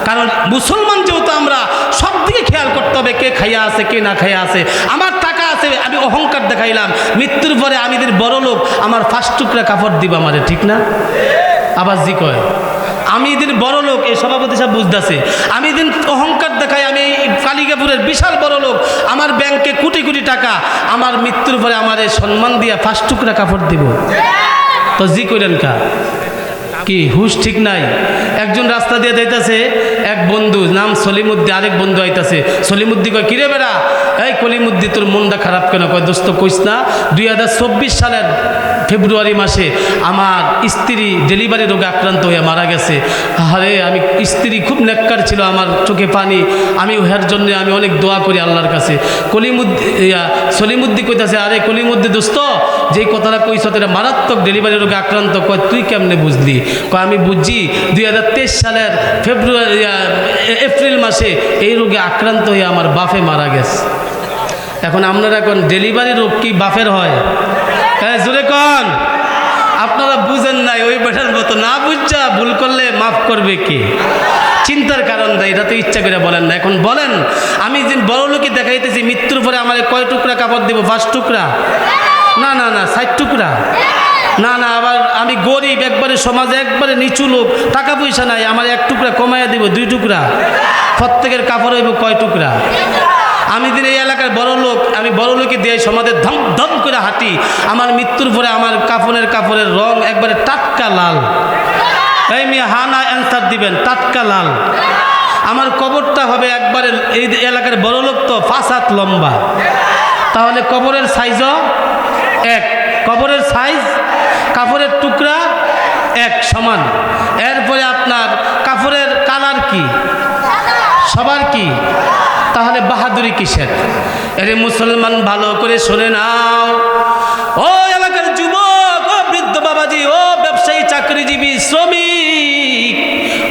কারণ মুসলমান যেহেতু আমরা সব দিকে খেয়াল করতে হবে, কে খাইয়া আছে কে না খাইয়া আছে। আমার টাকা আছে, আমি অহংকার দেখাইলাম, মৃত্যুর পরে আমি দিন বড় লোক, আমার 5 টুকরা কাপড় দিব আমারে, ঠিক না? আবার জি কয় আমি দিন বড় লোক, এই সভাপতি সাহেব বুঝতেছে, আমি দিন অহংকার দেখাই, আমি কালিকাপুরের বিশাল বড় লোক, আমার ব্যাংকে কোটি কোটি টাকা, আমার মৃত্যুর পরে আমার সম্মান দিয়া 5 টুকরা কাপড় দিব। তো জি করেন কা কি হুশ ঠিক নাই? একজন রাস্তা দিয়ে যাইতেছে, এক বন্ধু নাম সলিমুদ্দি, আরেক বন্ধু আইতাছে। সলিমুদ্দি কয় কিরে বেড়া, এই কলিমুদ্দি তোর মনটা খারাপ কেন? কয় দোস্ত কইস না, 2024 সালের ফেব্রুয়ারি মাসে আমার স্ত্রী ডেলিভারি রোগে আক্রান্ত হয়ে মারা গেছে। আরে আমি স্ত্রী খুব নেককার ছিল, আমার চোখে পানি, আমি ওহার জন্য আমি অনেক দোয়া করি আল্লাহর কাছে। সলিমুদ্দি কইতাছে, আরে কলিমুদ্দি দোস্ত, যেই কথাটা কইছ এটা মারাত্মক ডেলিভারি রোগে আক্রান্ত। কয় তুই কেমনে বুঝলি? কয় আমি বুঝছি 2023 সালের এপ্রিল মাসে এই রোগে আক্রান্ত হয়ে আমার বাপে মারা গেছে। এখন আপনারা এখন ডেলিভারি রোগ কি বাপের হয়? হ্যাঁ জোরে কন। আপনারা বুঝেন নাই, ওই বেটার মতো না বুঝছা ভুল করলে মাফ করবে কে? চিন্তার কারণ দেয়, এটা তো ইচ্ছা করে বলেন না। এখন বলেন, আমি যে বড় লোকই দেখাইতেছি, মৃত্যুর পরে আমার কয় টুকরা কাপড় দিব? 5 টুকরা? না না না, 60 টুকরা? না না, আবার আমি গরিব, একবারে সমাজে একবারে নিচু লোক, টাকা পয়সা নাই, আমার 1 টুকরা কমাইয়া দিব 2 টুকরা। প্রত্যেকের কাপড় হইব কয় টুকরা? আমি দিন এই এলাকার বড় লোক, আমি বড় লোকে দিয়ে সমাজে ধম ধম করে হাঁটি, আমার মৃত্যুর পরে আমার কাপড়ের রং একবারে টাটকা লাল। এই মেয়ে হা না অ্যান্সার দিবেন, টাটকা লাল। আমার কবরটা হবে একবারে, এই এলাকার বড় লোক তো 5 হাত লম্বা, তাহলে কবরের সাইজও 1, কবরের সাইজ কাপড়ের টুকরা 1 সমান। এরপরে আপনার কাপড়ের কালার কি? সবার কি? তাহলে বাহাদুরি কিসের? এরে মুসলমান ভালো করে শুনে নাও, ও এলাকার যুবক, ও বৃদ্ধ বাবাজি, ও ব্যবসায়ী, চাকরিজীবী, শ্রমিক,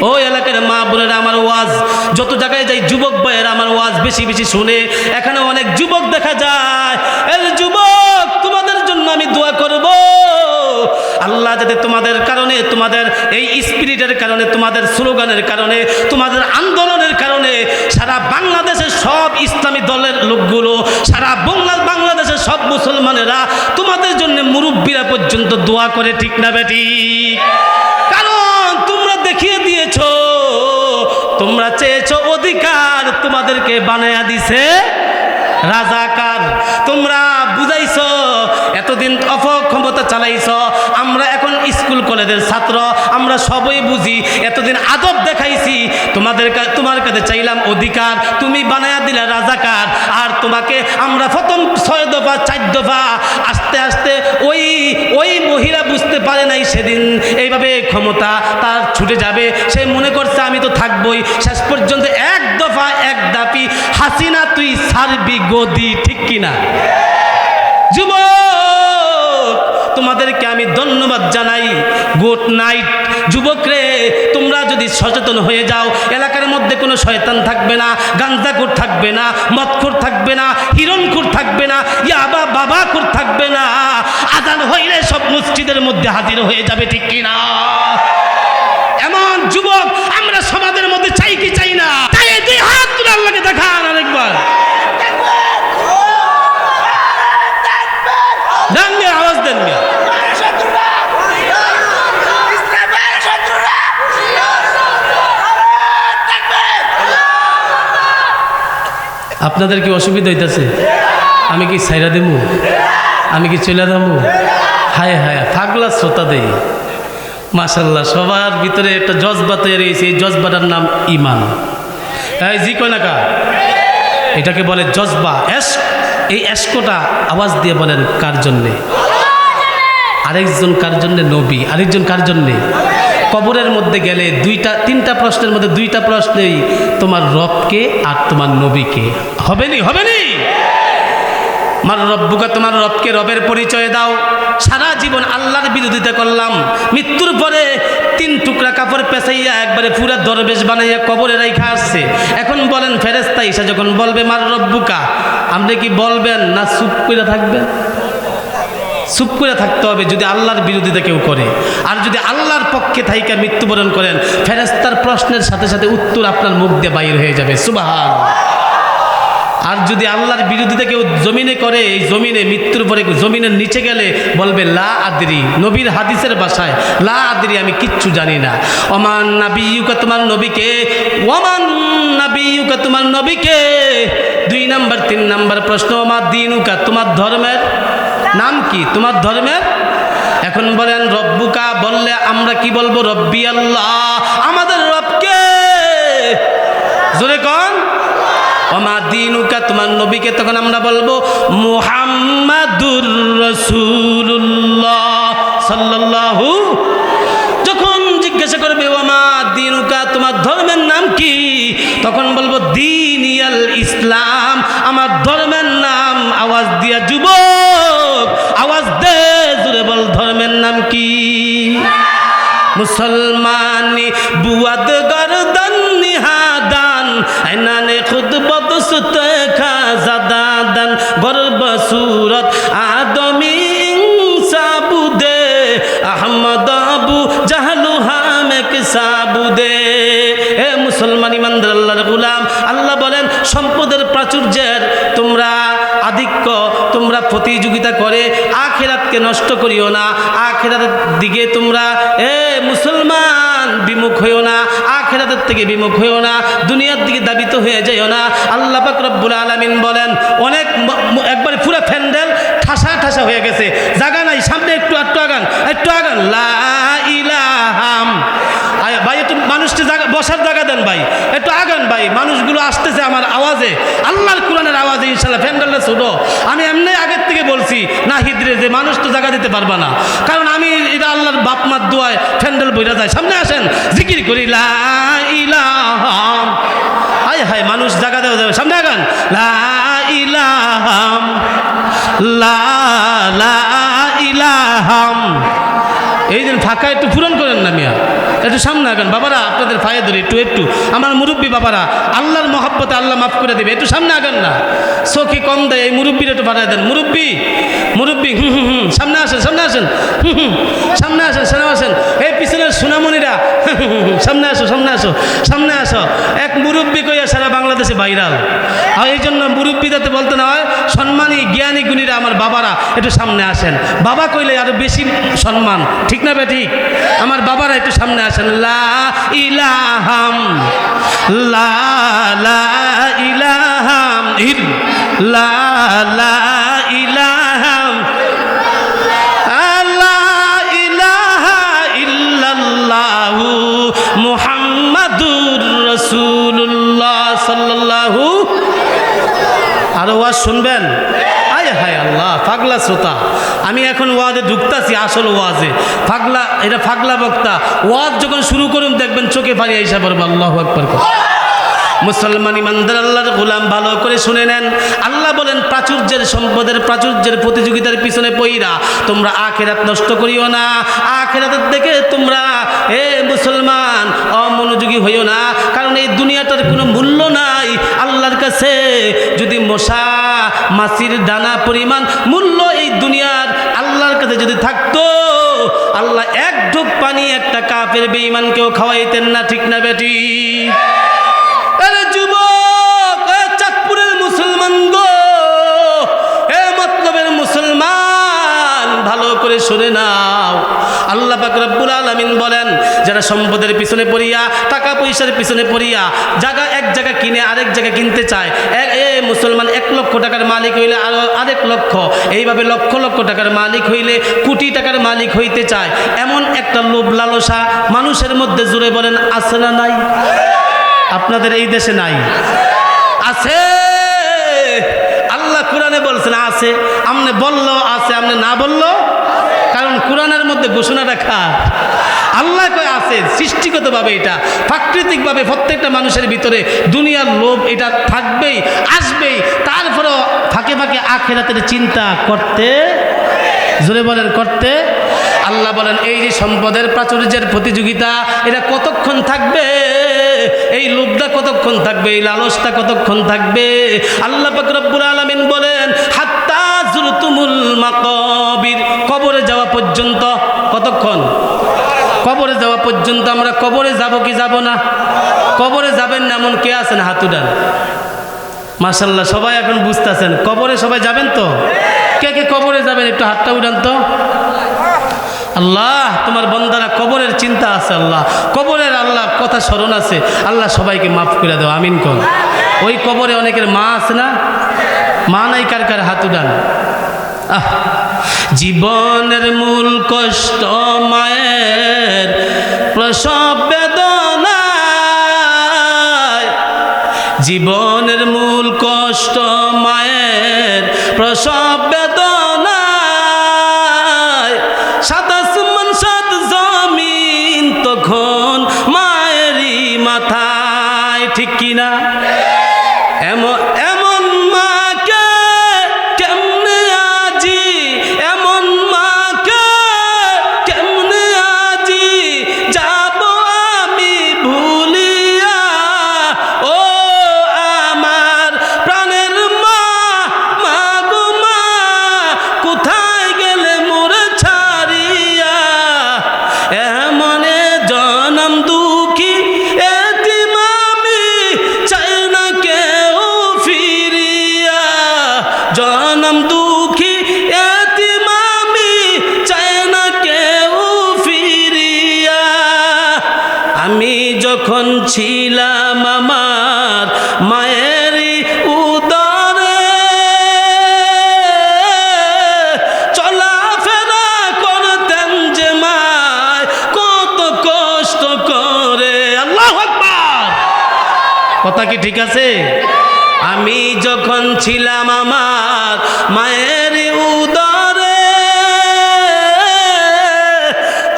ও এলাকার মা বোনেরা, আমার ওয়াজ যত জায়গায় যাই যুবক ভাইয়েরা আমার ওয়াজ বেশি বেশি শুনে। এখানে অনেক যুবক দেখা যায়। এর যুবক, তোমাদের জন্য আমি দোয়া করব, আল্লাহ যাতে তোমাদের কারণে, তোমাদের এই স্পিরিটের কারণে, তোমাদের স্লোগানের কারণে, তোমাদের আন্দোলনের কারণে সারা বাংলাদেশের সব ইসলামী দলের লোকগুলো, সারা বাংলাদেশের সব মুসলমানেরা তোমাদের জন্য, মুরব্বীরা পর্যন্ত দোয়া করে, ঠিক না বেটি? কারণ তোমরা দেখিয়ে দিয়েছো, তোমরা চেয়েছো অধিকার, তোমাদেরকে বানায়া দিছে রাজাকার। তোমরা বুঝাইছো, এতদিন অপক্ষমতা চালাইছ, আমরা এখন স্কুল কলেজের ছাত্র, আমরা সবই বুঝি। এতদিন আদব দেখাইছি, তোমার কাছে চাইলাম অধিকার, তুমি বানায়া দিলা রাজাকার। আর তোমাকে আমরা প্রথম 6 দফা 4 দফা আস্তে আস্তে ওই মহিলা বুঝতে পারে নাই সেদিন এইভাবে ক্ষমতা তার ছুটে যাবে, সে মনে করছে আমি তো থাকবই। শেষ পর্যন্ত 1 দফা 1 দাপি, হাসিনা তুই ছাড়বি গদি, ঠিক কিনা? যুবক, তোমাদেরকে আমি ধন্যবাদ জানাই। গুড নাইট যুবক রে, তোমরা যদি সচেতন হয়ে যাও, এলাকার মধ্যে কোনো শয়তান থাকবে না, গাঞ্জাখোর থাকবে না, মদখোর থাকবে না, হিরণখোর থাকবে না, ইয়াবা বাবাখোর থাকবে না। আজান হইলে সব মসজিদের মধ্যে হাজির হয়ে যাবে, ঠিক কিনা? এমন যুবক আমরা সমাজের মধ্যে চাই কি চাই না? তাই 2 হাত তুলে আল্লাহকে দেখান আরেকবার। আওয়াজ দেন মিয়া। আপনাদের কি অসুবিধা হইতেছে? আমি কি ছাইরা দেবো? আমি কি চলে যাবো? হায় হায়, পাগলা শ্রোতা দেই। মাশাল্লাহ, সবার ভিতরে একটা জজবা তৈরি হয়েছে, এই জজবাটার নাম ইমান। এই জি কয় না কা, এটাকে বলে জজবা, এশক। এই এশকটা আওয়াজ দিয়ে বলেন কার জন্যে? আরেকজন কার জন্যে? নবী। আরেকজন কার জন্যে? কবরের মধ্যে গেলে 2-3টা প্রশ্নের মধ্যে 2টা প্রশ্নেই তোমার রবকে আর তোমার নবীকে। হবেনি? আমার রব্বুকা, তোমার রবকে, রবের পরিচয় দাও। সারা জীবন আল্লাহর বিরোধিতা করলাম, মৃত্যুর পরে 3 টুকরা কাপড় পেঁচাইয়া একবারে পুরা দরবেশ বানাইয়া কবরে রাইখা আসছে। এখন বলেন ফেরেশতা ঈসা যখন বলবে মার রব্বুকা, আপনি কি বলবেন না চুপ করে থাকবেন? চুপ করে থাকতে হবে যদি আল্লাহর বিরোধিতা কেউ করে। আর যদি আল্লাহর পক্ষে থাইকা মৃত্যুবরণ করেন, ফেরেশতার প্রশ্নের সাথে সাথে উত্তর আপনার মুখ দিয়ে বাইর হয়ে যাবে, সুবহানাল্লাহ। আর যদি আল্লাহর বিরোধিতা কেউ জমিনে করে, এই জমিনে মৃত্যুর পরে জমিনের নিচে গেলে বলবে লা আদরি, নবীর হাদিসের ভাষায় লা আদরি, আমি কিচ্ছু জানি না। ওমান নাবিয়ুকা, তোমার নবীকে, ওমান নাবিয়ুকা, তোমার নবীকে। 2 নাম্বার 3 নাম্বার প্রশ্ন, ওমা দিনুকা, তোমার ধর্মের নাম কি? তোমার ধর্মের। এখন বলেন রব্বুকা বললে আমরা কি বলবো? রব্বি আল্লাহ, আমাদের রবকে। জোরে কোন? ওমা দিনুকা, তোমার নবীকে। তখন আমরা বলবো মুহাম্মাদুর রাসূলুল্লাহ সাল্লাল্লাহু। যখন জিজ্ঞাসা করবে ওমা দিনুকা, তোমার ধর্মের নাম কি? তখন বলবো দীনিয়াল ইসলাম, আমার ধর্মের নাম। আওয়াজ দিয়া যুবক, আওয়াজ দে, জোরে বল, ধর্মের নাম কি? মুসলমানি বুয়াদ গরদন নিহাদান, আইনানে খুদ বদসতে খাজাদান, গর্ব সুরত আদমি ইনসাবুদে, আহমদ আবু জাহলু হামেক সাবুদে। হে মুসলমান ইমানদার আল্লাহর গোলাম, আল্লাহ বলেন সম্পদের প্রাচুর্যের তোমরা আধিক্য, তোমরা প্রতিযোগিতা করে আখিরাতকে নষ্ট করিও না। আখিরাতের দিকে তোমরা মুসলমান বিমুখ হইও না, আখিরাতের থেকে বিমুখ হইও না, দুনিয়ার দিকে দাবিত হয়ে যাইও না। আল্লাহ পাক রব্বুল আলামিন বলেন অনেক একবারে পুরো প্যান্ডেল ঠাসা ঠাসা হয়ে গেছে, জায়গা নাই, সামনে একটু আগান, একটু আগান। লা ইলাহা, ভাই একটু মানুষকে বসার জায়গা দেন ভাই, একটু আগান ভাই, মানুষগুলো আসতেছে আমার আওয়াজে, আল্লাহর কোরআনের আওয়াজে। ইনশাল্লাহ প্যান্ডেলটা ছোট, আমি এমনি আগের থেকে বলছি না হিদ্রে যে মানুষ তো জায়গা দিতে পারবা না, কারণ আমি এটা আল্লাহর বাপ মার দোয়ায় প্যান্ডেল বইরা যায়। সামনে আসেন, জিকির করি লা ইলাহা আয় হায় মানুষ জায়গা দেওয়া যাবে, সামনে আগান। লা ইলাহাম লা লা ইলাহাম। এই দিন ফাঁকা একটু পূরণ করেন না মিয়া, একটু সামনে আগান বাবারা, আপনাদের পায়ে ধরে একটু একটু, আমার মুরব্বী বাবারা, আল্লাহর মহব্বতে আল্লাহ মাফ করে দেবে, একটু সামনে আগান না, চোখে কম দেয়, এই মুরব্বীর একটু বাড়ায় দেন। মুরব্বী মুরব্বী সামনে আসেন, সামনে আসেন, সামনে আসেন, সামনে আসেন। এই পিছনের সোনামণিরা সামনে আসো, সামনে আসো, সামনে আসো। এক মুরব্বী কইয়া সারা বাংলাদেশে ভাইরাল, আর এই জন্য মুরব্বী যাতে বলতে না হয়, সম্মানী জ্ঞানী গুণীরা আমার বাবারা একটু সামনে আসেন। বাবা কইলে আরো বেশি সম্মান, ঠিক না বেঠিক? আমার বাবারা একটু সামনে আসেন। লা ইলাহাম লা লা ইলাহাম লা লা ইলাহাম লা ইলাহা ইল্লাল্লাহু মুহাম্মাদুর রাসূলুল্লাহ সাল্লাল্লাহু। আরো ওয়াজ শুনবেন? আয় হায় আল্লাহ, পাগলা শ্রোতা। আমি এখন ওয়াজে ঢুকতাছি, আসল ওয়াজে। পাগলা, এটা পাগলা বক্তা। ওয়াজ যখন শুরু করুন দেখবেন চোখে পানি আইসা পড়বে। আল্লাহু আকবার। মুসলমান ইমানদার আল্লাহর গোলাম, ভালো করে শুনে নেন। আল্লাহ বলেন, প্রাচুর্যের সম্পদের প্রাচুর্যের প্রতিযোগিতার পিছনে পইরা তোমরা আখিরাত নষ্ট করিও না। আখিরাতের দিকে তোমরা মুসলমান অমনোযোগী হইও না, কারণ এই দুনিয়াটার কোনো মূল্য নাই আল্লাহর কাছে। যদি মশা মাছির দানা পরিমাণ মূল্য এই দুনিয়ার আল্লাহর কাছে যদি থাকতো, আল্লাহ এক ঢোক পানি একটা কাফের বেঈমানকেও খাওয়াইতেন না, ঠিক না বেটি? আরে যুবক, চাঁদপুরের মুসলমান গো, মতলবের মুসলমান, ভালো করে শুনে নাও। আল্লাহ পাক রব্বুল আলামিন বলেন, যারা সম্পদের পিছনে পড়িয়া, টাকা পয়সার পিছনে পড়িয়া এক জায়গা কিনে আরেক জায়গা কিনতে চায়, মুসলমান 1 লক্ষ টাকার মালিক হইলে আরো আরেক লক্ষ, এইভাবে লক্ষ লক্ষ টাকার মালিক হইলে কোটি টাকার মালিক হইতে চায়, এমন একটা লোভ লালসা মানুষের মধ্যে, জুড়ে বলেন আছে না নাই? আপনাদের এই দেশে নাই? আছে। আল্লাহ কোরআনে বলছেন আছে, আমনে বললো আছে, আমনে না বললো, কারণ কোরআনের মধ্যে ঘোষণা রাখা। আল্লাহ কয় আছে, সৃষ্টিগতভাবে এটা প্রাকৃতিকভাবে প্রত্যেকটা মানুষের ভিতরে দুনিয়ার লোভ এটা থাকবেই, আসবেই। তারপরেও ফাঁকে ফাঁকে আখিরাতের চিন্তা করতে, জোরে বলেন করতে। আল্লাহ বলেন, এই যে সম্পদের প্রাচুর্যের প্রতিযোগিতা, এটা কতক্ষণ থাকবে? এই লোভটা কতক্ষণ থাকবে? এই লালসটা কতক্ষণ থাকবে? আল্লাহ পাক রব্বুল আলামিন বলেন, হাত্তা যুরতুমুল মাকাবির, কবরে যাওয়া পর্যন্ত। কতক্ষণ? কবরে যাওয়া পর্যন্ত। আমরা কবরে যাব কি যাব না? কবরে যাবেন না এমন কে আছেন? হাত উঠান। মাশাআল্লাহ, সবাই এখন বুঝতেছেন। কবরে সবাই যাবেন তো? কে কে কবরে যাবেন একটু হাতটা উঠান তো। আল্লাহ, তোমার বন্দারা কবরের চিন্তা আছে, আল্লাহ কবরের আল্লাহ কথা স্মরণ আছে, আল্লাহ সবাইকে মাফ করে দাও, আমিন কোন। ওই কবরে অনেকের মা আছে না? মা নাই কার কার? হাত উঠান। জীবনের মূল কষ্ট মায়ের প্রসব বেদনা, জীবনের মূল কষ্ট মায়ের প্রসব বেদনা, সাত আসমান সাত জমিন তখন মায়েরই মাথায়, ঠিক কিনা? এমন এমন মাকে কেমনে আজি, এমন মাকে কেমনে আজি যাব আমি ভুলিয়া, ও আমার প্রাণের মা, মা গো মা, কোথায় গেলে মোরে ছাড়িয়া, এমনে জনম দুঃখী এতিম আমি, চাই না কেউ ফিরিয়া, জনম দুঃখী এতিম আমি, চাই না কেউ ফিরিয়া। আমি যখন ছিলাম আমার মায়েরই উদরে, চলাফেরা করতেন যে মায় কত কষ্ট করে। আল্লাহু আকবার। কথা কি ঠিক আছে? আমি যখন ছিলাম আমার মায়ের উদরে,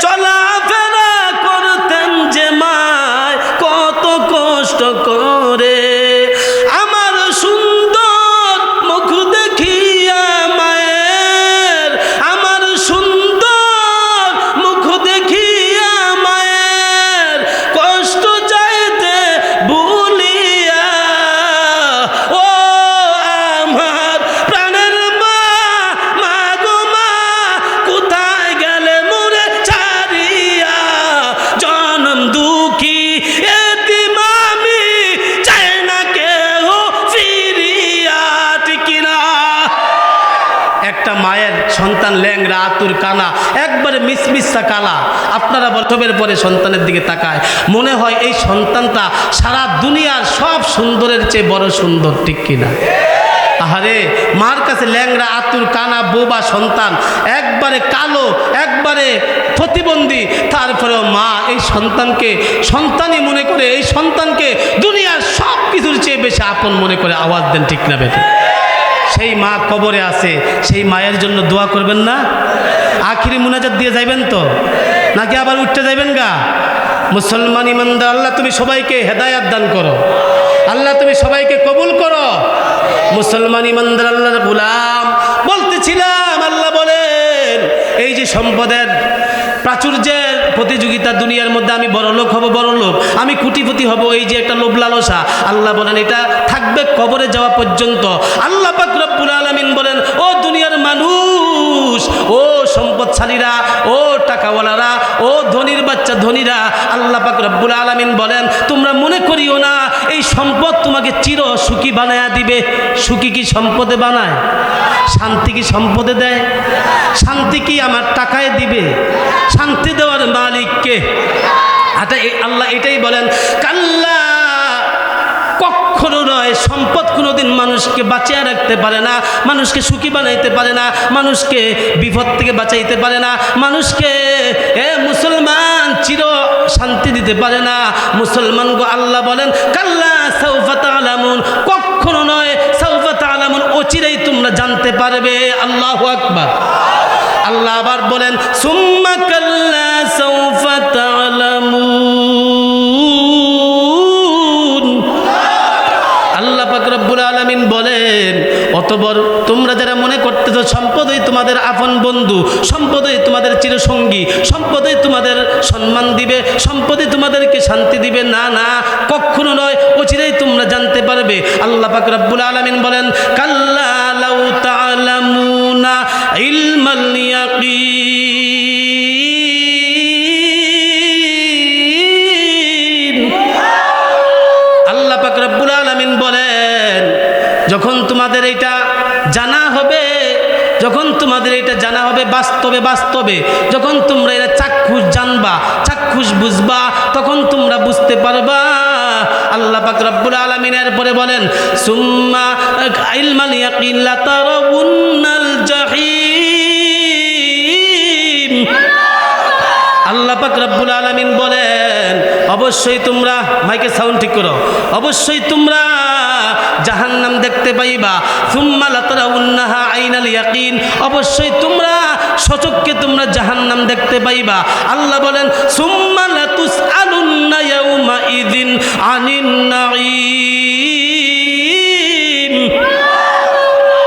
চলাফেরা করতেন যে মায় কত কষ্ট করে। মুছা কালা। আপনারা বছরের পরে সন্তানের দিকে তাকায়, মনে হয় এই সন্তানটা সারা দুনিয়ার সব সুন্দরের চেয়ে বড় সুন্দর, ঠিক কিনা? আহারে, মার কাছে ল্যাংরা আতুর কানা বোবা সন্তান, একবারে কালো, একবারে প্রতিবন্ধী, তারপরেও মা এই সন্তানকে সন্তানই মনে করে, এই সন্তানকে দুনিয়ার সব কিছুর চেয়ে বেশি আপন মনে করে। আওয়াজ দেন ঠিক না বেটি? সেই মা কবরে আছে, সেই মায়ের জন্য দোয়া করবেন না? আখিরি মুনাজাত দিয়ে যাইবেন তো, নাকি আবার উঠতে যাইবেন গা? মুসলমান ইমানদার, আল্লাহ তুমি সবাইকে হেদায়াত দান করো, আল্লাহ তুমি সবাইকে কবুল করো। মুসলমান ইমানদার আল্লাহর গোলাম, বলতেছিলাম আল্লাহ বলেন এই যে সম্পদের প্রাচুর্যের প্রতিযোগিতা দুনিয়ার মধ্যে, আমি বড় লোক হব, বড় লোক, আমি কোটিপতি হব, এই যে একটা লোভ লালসা, আল্লাহ বলেন এটা থাকবে কবরে যাওয়া পর্যন্ত। আল্লাহ পাক রব্বুল আলামিন বলেন, ও দুনিয়ার মানুষ, ও সম্পদশালীরা, ও টাকাওয়ালারা, ও ধনীর বাচ্চা ধনীরা, আল্লাহ পাক রব্বুল আলামিন বলেন তোমরা মনে করিও না এই সম্পদ তোমাকে চির সুখী বানায়া দিবে। সুখী কি সম্পদে বানায়? শান্তি কি সম্পদে দেয়? শান্তি কি আমার টাকায় দিবে? শান্তি দেওয়ার মালিককে। আল্লাহ এটাই বলেন, কাল্লা, কখনো নয়। সম্পদ কোনোদিন মানুষকে বাঁচিয়ে রাখতে পারে না, মানুষকে সুখী বানাইতে পারে না, মানুষকে বিপদ থেকে বাঁচাইতে পারে না, মানুষকে মুসলমান চির শান্তি দিতে পারে না। মুসলমান গো, আল্লাহ বলেন কাল্লা সাউফা তা'লামুন, কখনো নয়, সাউফা তা'লামুন, অচিরেই তোমরা জানতে পারবে। আল্লাহু আকবার। আল্লাহ আবার বলেন সুম্মা কাল্লা সাউফা তা'লামুন। আল্লাহ পাক রব্বুল আলামিন বলেন অতঃপর তোমরা যারা মনে করতেছো সম্পদই তোমাদের আপন বন্ধু, সম্পদই তোমাদের চিরসঙ্গী, সম্পদই তোমাদের সম্মান দিবে, সম্পদই তোমাদেরকে শান্তি দিবে, না না, কখনো নয়, অচিরেই তোমরা জানতে পারবে। আল্লাহ পাক রব্বুল আলামিন বলেন কাল্লা লাউ তা'লামুনা ইলমাল ইয়াকিন। আল্লাহ পাক রব্বুল আলামিন বলেন যখন তোমাদের এটা জানা হবে, যখন তোমাদের এটা জানা হবে বাস্তবে বাস্তবে, যখন তোমরা এটা চাক্ষুষ জানবা, চাক্ষুষ বুঝবা, তখন তোমরা বুঝতে পারবা। আল্লাহ পাক রব্বুল আলামিন এরপরে বলেন সুম্মা ইলমাল ইয়াকিন লা তারাউন্নাল জাহিম। আল্লাহ পাক রব্বুল আলামিন বলেন অবশ্যই তোমরা, মাইকে সাউন্ড ঠিক করো, অবশ্যই তোমরা জাহান্নাম দেখতে পাইবা। সুম্মা লাতারাউন্নাহা আইনাল ইয়াকিন, অবশ্যই তোমরা সচক্ষে তোমরা জাহান্নাম দেখতে পাইবা। আল্লাহ বলেন সুম্মা লাতুসআলুন্না ইয়াউমা ইযিন আনিন নাঈম।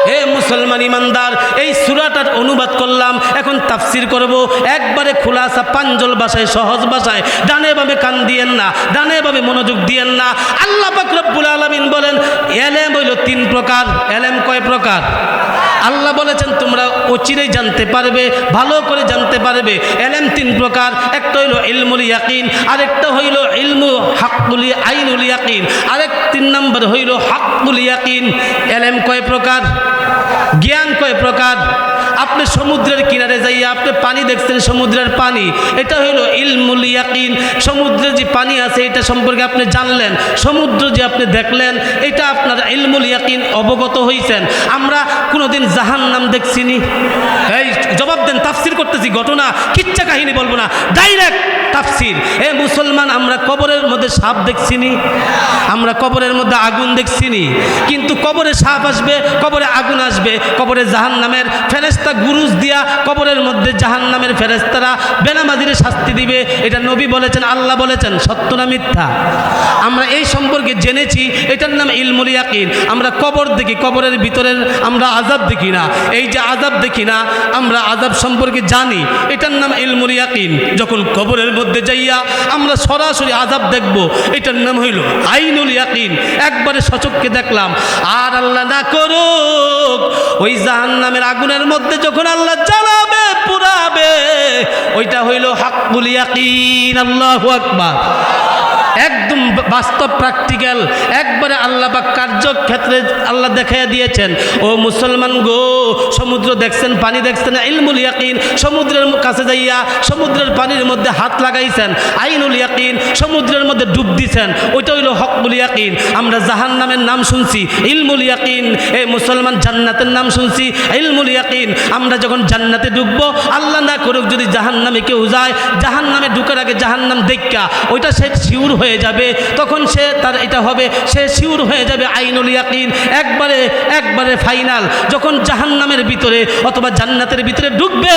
হে মুসলমান ইমানদার, এই সূরাটার অনুবাদ করলাম, এখন তাফসীর করব একবারে খোলাসা পাঞ্জল ভাষায়, সহজ ভাষায়। ডানে বামে কান দিয়েন না, ডানে বামে মনোযোগ দিয়েন না। আল্লাহ পাক রব্বুল আলামিন বলেন এলেম হইল 3 প্রকার। এলেম কয় প্রকার? আল্লাহ বলেছেন তোমরা অচিরেই জানতে পারবে, ভালো করে জানতে পারবে। এলেম 3 প্রকার, একটা হইল ইলমুল ইয়াকিন, আরেকটা হইল ইলমু হাক্কুল আইনুল ইয়াকিন, আরেক 3 নম্বর হইল হাক্কুল ইয়াকিন। এলেম কয় প্রকার? জ্ঞান কয় প্রকার? আপনি সমুদ্রের কিনারে যাইয়া আপনি পানি দেখছেন, সমুদ্রের পানি, এটা হইল ইলমুল ইয়াকিন। সমুদ্রের যে পানি আছে এটা সম্পর্কে আপনি জানলেন, সমুদ্র যে আপনি দেখলেন, এটা আপনার ইলমুল ইয়াকিন, অবগত হইছেন। আমরা কোনোদিন জাহান্নাম দেখছিনি? এই জবাব দেন, তাফসীর করতেছি, ঘটনা কিচ্ছা কাহিনী বলবো না, ডাইরেক্ট তাফসীর। এ মুসলমান, আমরা কবরের মধ্যে সাপ দেখছিনি? আমরা কবরের মধ্যে আগুন দেখছিনি? কিন্তু কবরে সাপ আসবে, কবরে আগুন আসবে, কবরে জাহান্নামের ফেরেশতা গুরুজ দিয়া কবরের মধ্যে জাহান্নামের ফেরেশতারা বেনামাজিরে শাস্তি দিবে। এটা নবী বলেছেন, আল্লাহ বলেছেন, সত্য না মিথ্যা? আমরা এই সম্পর্কে জেনেছি, এটার নাম ইলমুল ইয়াকিন। আমরা কবর দেখি, কবরের ভিতরের আমরা আযাব দেখি না। এই যে আযাব দেখি না, আমরা আযাব সম্পর্কে জানি, এটার নাম ইলমুল ইয়াকিন। যখন কবরের মধ্যে যাইয়া আমরা সরাসরি আযাব দেখব, এটার নাম হইল আইনুল ইয়াকিন, একবারে সচক্ষে দেখলাম। আর আল্লাহ না করুক ওই জাহান্নামের আগুনের মধ্যে যখন আল্লাহ জ্বালাবে, পুরাবে, ওইটা হইল হাক্কুল ইয়াকিন। আল্লাহু আকবার। একদম বাস্তব প্র্যাকটিক্যাল একবারে আল্লাহ পাক কার্যক্ষেত্রে আল্লাহ দেখাইয়া দিয়েছেন। ও মুসলমান গো, সমুদ্র দেখছেন, পানি দেখছেন, ইলমুল ইয়াকিন, সমুদ্রের কাছে যাইয়া সমুদ্রের পানির মধ্যে হাত লাগাইছেন, আইনুল ইয়াকিন, সমুদ্রের মধ্যে ডুব দিছেন, ওইটা হইল হকবুল ইয়াকিন। আমরা জাহান্নামের নাম শুনছি, ইলমুল ইয়াকিন। এ মুসলমান, জান্নাতের নাম শুনছি, ইলমুল ইয়াকিন। আমরা যখন জান্নাতে ঢুকবো, আল্লাহ না করুক যদি জাহান্নামে কেউ যায়, জাহান্নামে ঢুকার আগে জাহান্নাম দেখা ওইটা সে শিউর হয়ে যাবে, তখন সে তার এটা হবে, সে শিউর হয়ে যাবে আইনুল ইয়াকিন, একবারে ফাইনাল। যখন জাহান্নামের ভিতরে অথবা জান্নাতের ভিতরে ঢুকবে,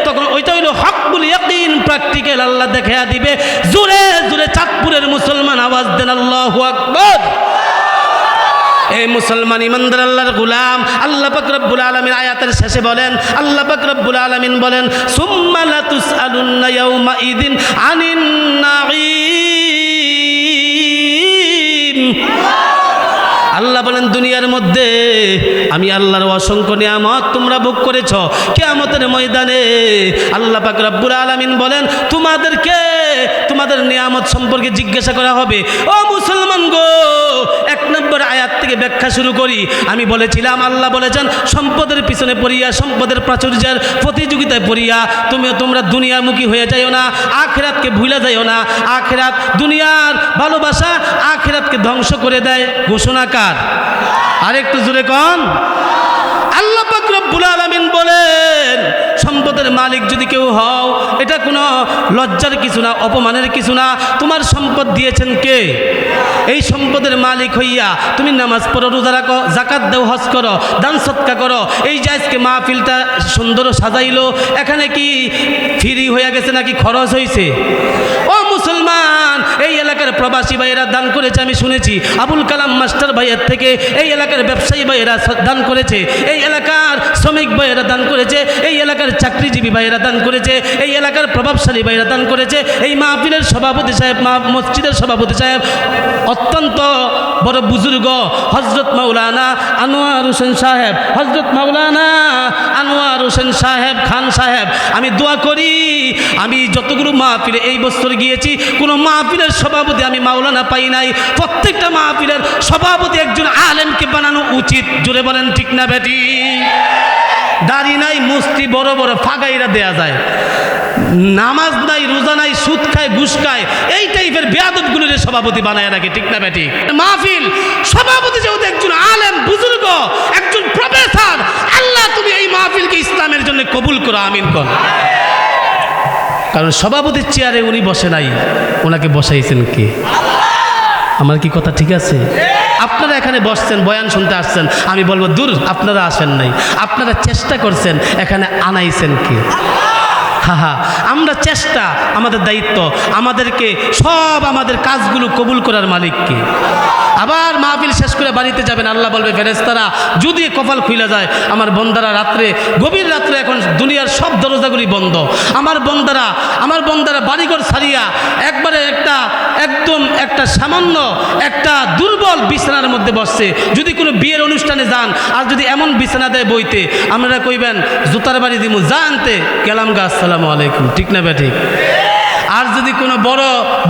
তখন ওইটা হইল হকবুল ইয়াকিন, প্র্যাকটিক্যাল আল্লাহ দেখাইয়া দিবে। জোরে জোরে চাঁদপুরের মুসলমান আওয়াজ দেন আল্লাহু আকবার। এই মুসলমান ইমানদার আল্লাহর গোলাম, আল্লাহ পাক রব্বুল আলামিন আয়াতের শেষে বলেন, আল্লাহ পাক রব্বুল আলামিন বলেন, সুম্মা লা তুসআলুন্না ইয়াউমা ইদিন আনিন নাঈম। আল্লাহ বলেন, দুনিয়ার মধ্যে আমি আল্লাহর অসংখ্য নিয়ামত তোমরা ভোগ করেছ, কিয়ামতের ময়দানে আল্লাহ পাক রব্বুল আলামিন বলেন, তোমাদের নিয়ামত সম্পর্কে জিজ্ঞাসা করা হবে। ও মুসলমান গো, 1 নম্বর আয়াত থেকে ব্যাখ্যা শুরু করি। আমি বলেছিলাম, আল্লাহ বলেছেন সম্পদের পিছনে পড়িয়া, সম্পদের প্রাচুর্যের প্রতিযোগিতায় পড়িয়া তোমরা দুনিয়ামুখী হয়ে যাইও না, আখিরাতকে ভুলে যাইও না। আখিরাত, দুনিয়ার ভালোবাসা আখিরাতকে ধ্বংস করে দেয়। ঘোষণাকার আরেকটু জোরে কোন। আল্লাহ পাক রব্বুল আলামিন বলেন, সম্পদের মালিক যদি কেউ হও, এটা কোনো লজ্জার কিছু না, অপমানের কিছু না। তোমার সম্পদ দিয়েছেন কে? এই সম্পদের মালিক হইয়া তুমি নামাজ পড়ো, রোজা রাখো, জাকাত দাও, হজ করো, দান সৎকা করো। এই যে আজকে মাহফিলটা সুন্দর সাজাইলো, এখানে কি ফ্রি হয়ে গেছে নাকি খরচ হয়েছে? ও মুসলমান, এই এলাকার প্রবাসী ভাইয়েরা দান করেছে, আমি শুনেছি। আবুল কালাম মাস্টার ভাইয়ের থেকে এই এলাকার ব্যবসায়ী ভাইয়েরা দান করেছে, এই এলাকার শ্রমিক ভাইয়েরা দান করেছে, এই এলাকার চাকরিজীবী ভাইয়েরা দান করেছে, এই এলাকার প্রভাবশালী ভাইয়েরা দান করেছে। এই মাহফিলের সভাপতি সাহেব, মসজিদের সভাপতি সাহেব, অত্যন্ত বড় বুজুর্গ হজরত মাওলানা আনোয়ার হোসেন সাহেব, হজরত মাওলানা আনোয়ার হোসেন সাহেব, খান সাহেব, আমি দোয়া করি, আমি যতগুলো মাহফিলে এই বছর গিয়েছি, কোনো মাহফিলের সভাপতি আমি মাওলানা পাই নাই। প্রত্যেকটা মাহফিলের সভাপতি একজন আলেমকে বানানো উচিত। জোরে বলেন ঠিক না বেটি? দাড়ি নাই, মুস্তি বড় বড় ফাগাইরা দেয়া যায়, নামাজ নাই, রোজা নাই, সুদ খায়, ঘুষ খায়, এই টাইপের বেয়াদবগুলোর সভাপতি বানায় রাখে। ঠিক না বেটি? মাহফিল সভাপতি যেহেতু একজন আলেম, বুজুর্গ, একজন প্রফেসর, আল্লাহ তুমি এই মাহফিলকে ইসলামের জন্য কবুল করো, আমিন কর। কারণ সভাপতির চেয়ারে উনি বসে নাই, ওনাকে বসাইছেন কে? আমার কি কথা ঠিক আছে? আপনারা এখানে বসছেন, বয়ান শুনতে আসছেন, আমি বলবো দূর, আপনারা আসেন নাই, আপনারা চেষ্টা করছেন, এখানে আনাইছেন কে? আমরা চেষ্টা, আমাদের দায়িত্ব, আমাদেরকে সব আমাদের কাজগুলো কবুল করার মালিককে। আবার মাহফিল শেষ করে বাড়িতে যাবেন, আল্লাহ বলবে ফেরেশতারা যদি কপাল খুলে যায়, আমার বন্দারা রাত্রে, গভীর রাত্রে, এখন দুনিয়ার সব দরজাগুলি বন্ধ, আমার বন্দারা বাড়িঘর ছাড়িয়া একবারে একদম একটা সামান্য একটা দুর্বল বিছানার মধ্যে বসছে। যদি কোনো বিয়ের অনুষ্ঠানে যান, আর যদি এমন বিছানা দেয় বইতে, আমরা কইবেন জুতার বাড়ি দিমু, জানতে গেলাম গা, আসসালামু আলাইকুম। ঠিক না বেঠিক? আর যদি কোনো বড়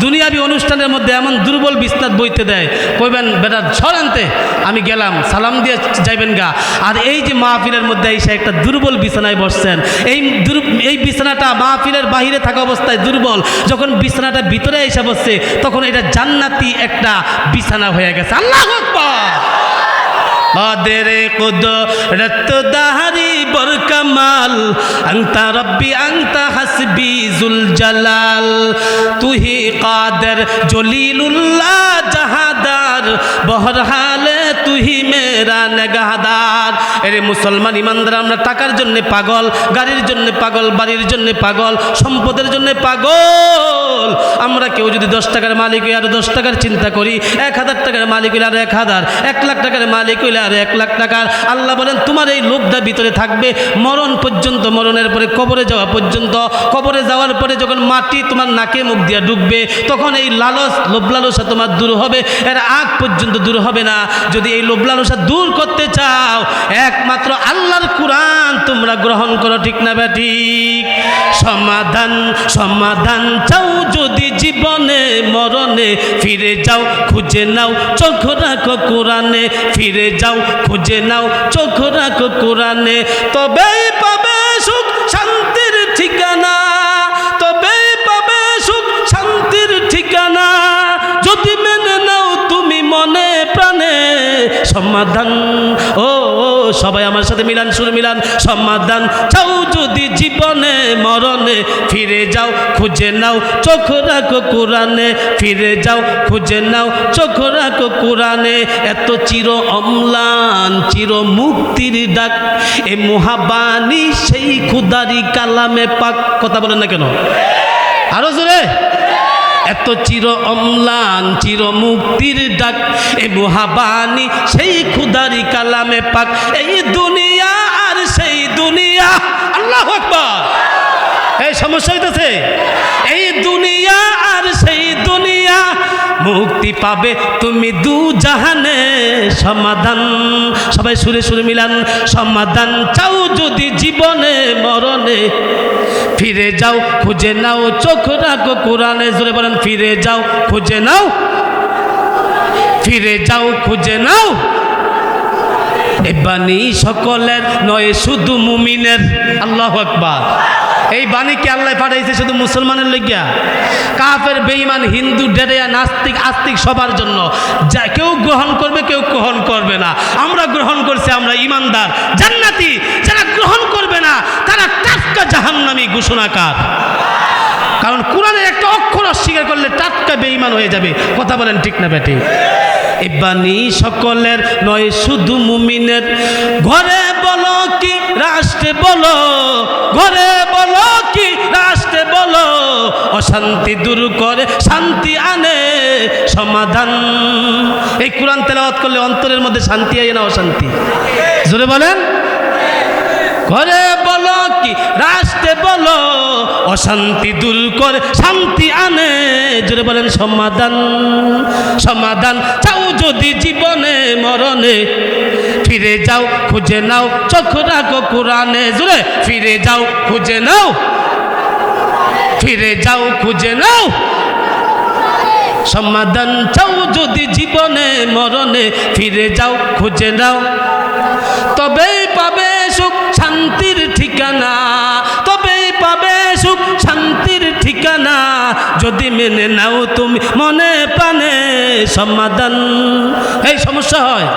দুনিয়াবি অনুষ্ঠানের মধ্যে এমন দুর্বল বিছনাত বইতে দেয়, কইবেন বেটা ছড়ানতে, আমি গেলাম, সালাম দিয়ে যাইবেন গা। আর এই যে মাহফিলের মধ্যে এসে একটা দুর্বল বিছানায় বসছেন, এই বিছানাটা মাহফিলের বাহিরে থাকা অবস্থায় দুর্বল, যখন বিছানাটা ভিতরে এসে বসছে, তখন এটা জান্নাতি একটা বিছানা হয়ে গেছে। আল্লাহু আকবার। قادر قدرت دهری برکمال انت ربی انت حسبی ذوالجلال تو ہی قادر جلیل اللہ جہادار بہرحال تو ہی میرا نگہدار। এরে মুসলমান ইমানদার, আমরা টাকার জন্য পাগল, গাড়ির জন্য পাগল, বাড়ির জন্য পাগল, সম্পদের জন্য পাগল। আমরা কেউ যদি 10 টাকার মালিক হই আর 10 টাকার চিন্তা করি, 1000 টাকার মালিক হইলে আর 1000, 1 লাখ টাকার মালিক হইলে আর 1 লাখ টাকার। আল্লাহ বলেন তোমার এই লোভটা ভিতরে থাকবে মরণ পর্যন্ত, মরণের পরে কবরে যাওয়া পর্যন্ত। কবরে যাওয়ার পরে যখন মাটি তোমার নাকে মুখ দিয়ে ঢুকবে, তখন এই লালস, লোভ লালসা তোমার দূর হবে, এর আগ পর্যন্ত দূর হবে না। যদি এই লোভ লালসা দূর করতে চাও, একমাত্র আল্লাহর কুরআন তোমরা গ্রহণ করো। ঠিক না বেঠিক? সমাধান চাও যদি জীবনে মরণে ফিরে যাও খুঁজে নাও চোখ রাখো কোরআনে ফিরে যাও খুঁজে নাও চোখ রাখো কোরআনে তবেই পাবে সুখ শান্তির ঠিকানা তবেই পাবে সুখ শান্তির ঠিকানা যদি মেনে নাও তুমি মনে প্রাণে সমাধান ও সবাই আমার সাথে মিলান সুর মিলান সমাধান চাও যদি জীবনে মরণে ফিরে যাও খুঁজে নাও চোখ রাখো কোরআনে ফিরে যাও খুঁজে নাও চোখ রাখো কোরআনে এত চির অম্লান চির মুক্তির ডাক এ মহাবাণী সেই খুদারি কালামে পাক কথা বলেন না কেন আরো জোরে এত চির অম্লান চির মুক্তির ডাক এ মহাবাণী সেই খুদারি কালামে পাক এই দুনিয়া আর সেই দুনিয়া আল্লাহু আকবার এই সমস্যা হইতেছে এই দুনিয়া আর সেই দুনিয়া মুক্তি পাবে তুমি দু জাহানে সমাধান সবাই সুরে সুরে মিলান সমাধান চাও যদি জীবনে মরণে ফিরে যাও খুঁজে নাও চোখ রাখো কোরআনে জোরে বলেন ফিরে যাও খুঁজে নাও ফিরে যাও খুঁজে নাও এ বাণী সকলের নয় শুধু মুমিনের আল্লাহু আকবার এই বাণীকে আল্লাহ পাঠাইছে শুধু মুসলমানের লইয়া কাফের বেঈমান হিন্দু ডেরিয়া নাস্তিক আস্তিক সবার জন্য যা কেউ গ্রহণ করবে কেউ গ্রহণ করবে না আমরা গ্রহণ করছি আমরা ইমানদার জান্নাতি যারা গ্রহণ করবে না তারা টাটকা জাহান্নামী ঘোষণাকার কারণ কোরআনের একটা অক্ষর অস্বীকার করলে টাটকা বেঈমান হয়ে যাবে কথা বলেন ঠিক না বেটি এই বাণী সকলের নয় শুধু মুমিনের ঘরে বলো কি রাষ্ট্রে বলো ঘরে বলো কি রাষ্ট্রে বলো অশান্তি দূর করে শান্তি আনে সমাধান এই কোরআন তেলাওয়াত করলে অন্তরের মধ্যে শান্তি আয় না অশান্তি জোরে বলেন ঘরে বলো কি রাষ্ট্রে বলো অশান্তি দূর করে শান্তি আনে জোরে বলেন সমাধান সমাধান চাও যদি জীবনে মরণে ফিরে যাও খুঁজে নাও চোখ রাখো কোরআনে জোরে ফিরে যাও খুঁজে নাও ফিরে যাও খুঁজে নাও সমাধান চাও যদি জীবনে মরণে ফিরে যাও খুঁজে নাও তবেই পাবে সুখ শান্তির ঠিকানা তবেই পাবে সুখ শান্তির ঠিকানা যদি মেনে নাও তুমি মনে প্রাণে সমাধান এই সমস্যা হয়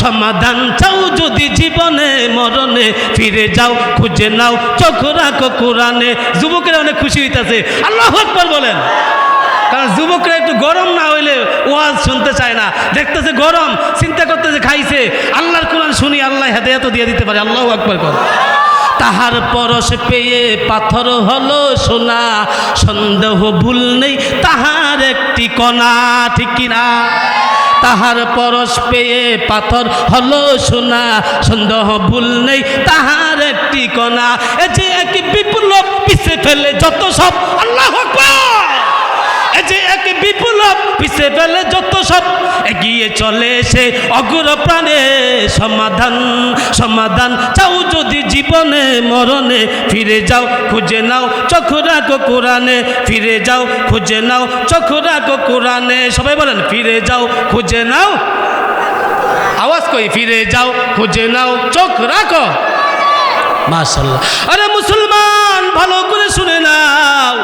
সমাধান চাও যদি জীবনে মরণে ফিরে যাও খুঁজে নাও চোখ রাখো কোরআনে যুবকেরা অনেক খুশি হইতাছে আল্লাহু আকবার বলেন কারণ যুবকরা একটু গরম না হইলে ওয়াজ শুনতে চায় না দেখতেছে গরম চিন্তা করতেছে খাইছে আল্লাহর কোরআন শুনি আল্লাহ হেদায়েত দিয়ে দিতে পারে আল্লাহু আকবার কর তাহার পরশ পেয়ে পাথর হলো সোনা সন্দেহ ভুল নেই তাহার একটি কণা ঠিক কিনা তাহার পরশ পেয়ে পাথর হলো সোনা সন্দেহ ভুল নেই তাহার একটি কণা এ যে এক বিপ্লব পিছে ফেলে যত সব আল্লাহু আকবার এ যে এক বিপ্লব পিছে ফেলে যত সব এগিয়ে চলে সে অগ্র প্রাণে সমাধান সমাধান চাও যদি জীবনে মরণে ফিরে যাও খুঁজে নাও চোখ রাখো কোরআনে ফিরে যাও খুঁজে নাও চোখ রাখো কোরআনে সবাই বলেন ফিরে যাও খুঁজে নাও আওয়াজ কই ফিরে যাও খুঁজে নাও চোখ রাখো মাশাআল্লাহ আরে মুসলমান ভালো করে শুনে নাও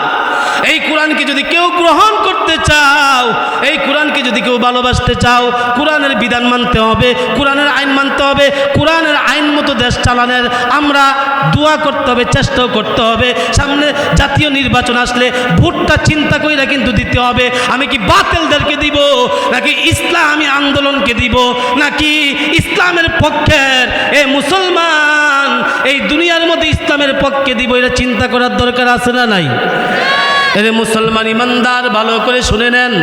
এই কোরআনকে যদি কেউ গ্রহণ করতে চাও এই কোরআনকে যদি কেউ ভালোবাসতে চাও কোরআনের বিধান মানতে হবে কোরআনের আইন মানতে হবে কোরআনের আইন মতো দেশ চালানোর আমরা দোয়া করতে হবে চেষ্টাও করতে হবে সামনে জাতীয় নির্বাচন আসলে ভোটটা চিন্তা কইরা কিন্তু দিতে হবে আমি কি বাতিলদেরকে দিব নাকি ইসলামী আন্দোলনকে দিব নাকি ইসলামের পক্ষের এ মুসলমান এই দুনিয়ার মধ্যে ইসলামের পক্ষে দিব এটা চিন্তা করার দরকার আছে না নাই এরে মুসলমান ইমানদার ভালো করে শুনে নেন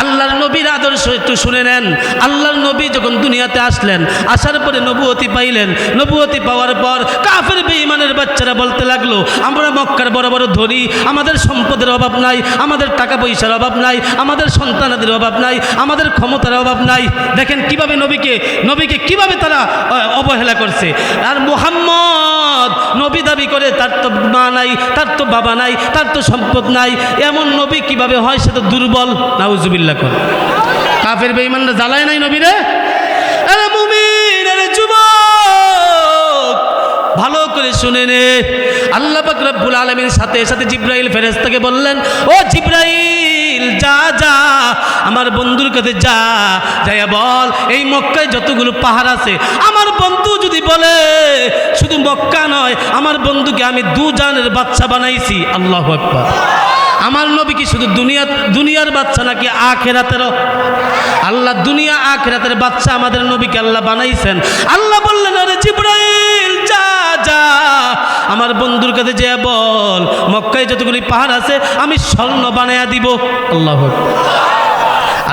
আল্লাহর নবীর আদর্শ একটু শুনে নেন আল্লাহর নবী যখন দুনিয়াতে আসলেন আসার পরে নবুয়তি পাইলেন নবুয়তি পাওয়ার পর কাফের বেঈমানের বাচ্চারা বলতে লাগলো আমরা মক্কার বড় বড় ধনী আমাদের সম্পদের অভাব নাই আমাদের টাকা পয়সার অভাব নাই আমাদের সন্তানাদের অভাব নাই আমাদের ক্ষমতার অভাব নাই দেখেন কিভাবে নবীকে কিভাবে তারা অবহেলা করছে আর মুহাম্মদ নবী দাবি করে তার তো মা নাই তার তো বাবা নাই তার তো সম্পদ নাই নাই, এমন নবী কিভাবে হয়? সে তো দুর্বল। নাউজুবিল্লাহ কর। কাফের বেঈমানরা জ্বালায় নাই নবীরে? আরে মুমিন, আরে যুবক, ভালো করে শুনে নে। আল্লাহ পাক রব্বুল আলামিন সাথে সাথে জিবরাইল ফেরেশতাকে বললেন, ও জিবরাইল, যা যা আমার বন্ধুর কাছে যা, যাইয়া বল এই মক্কায় যতগুলো পাহাড় আছে আমার বন্ধু যদি বলে শুধু মক্কা নয়, আমার বন্ধুকে আমি দুজানের বাচ্চা বানাইছি। আল্লাহু আকবার। আমার নবী কি শুধু দুনিয়ার বাচ্চা নাকি আখিরাতেরও? আল্লাহ দুনিয়া আখিরাতের বাচ্চা আমাদের নবীকে আল্লাহ বানাইছেন। আল্লাহ বললেন, আরে জিবরাইল, যা যা আমার বন্ধুর কাছে যে বল মক্কায় যতগুলি পাহাড় আছে আমি স্বর্ণ বানায়া দিব। আল্লাহু আকবার।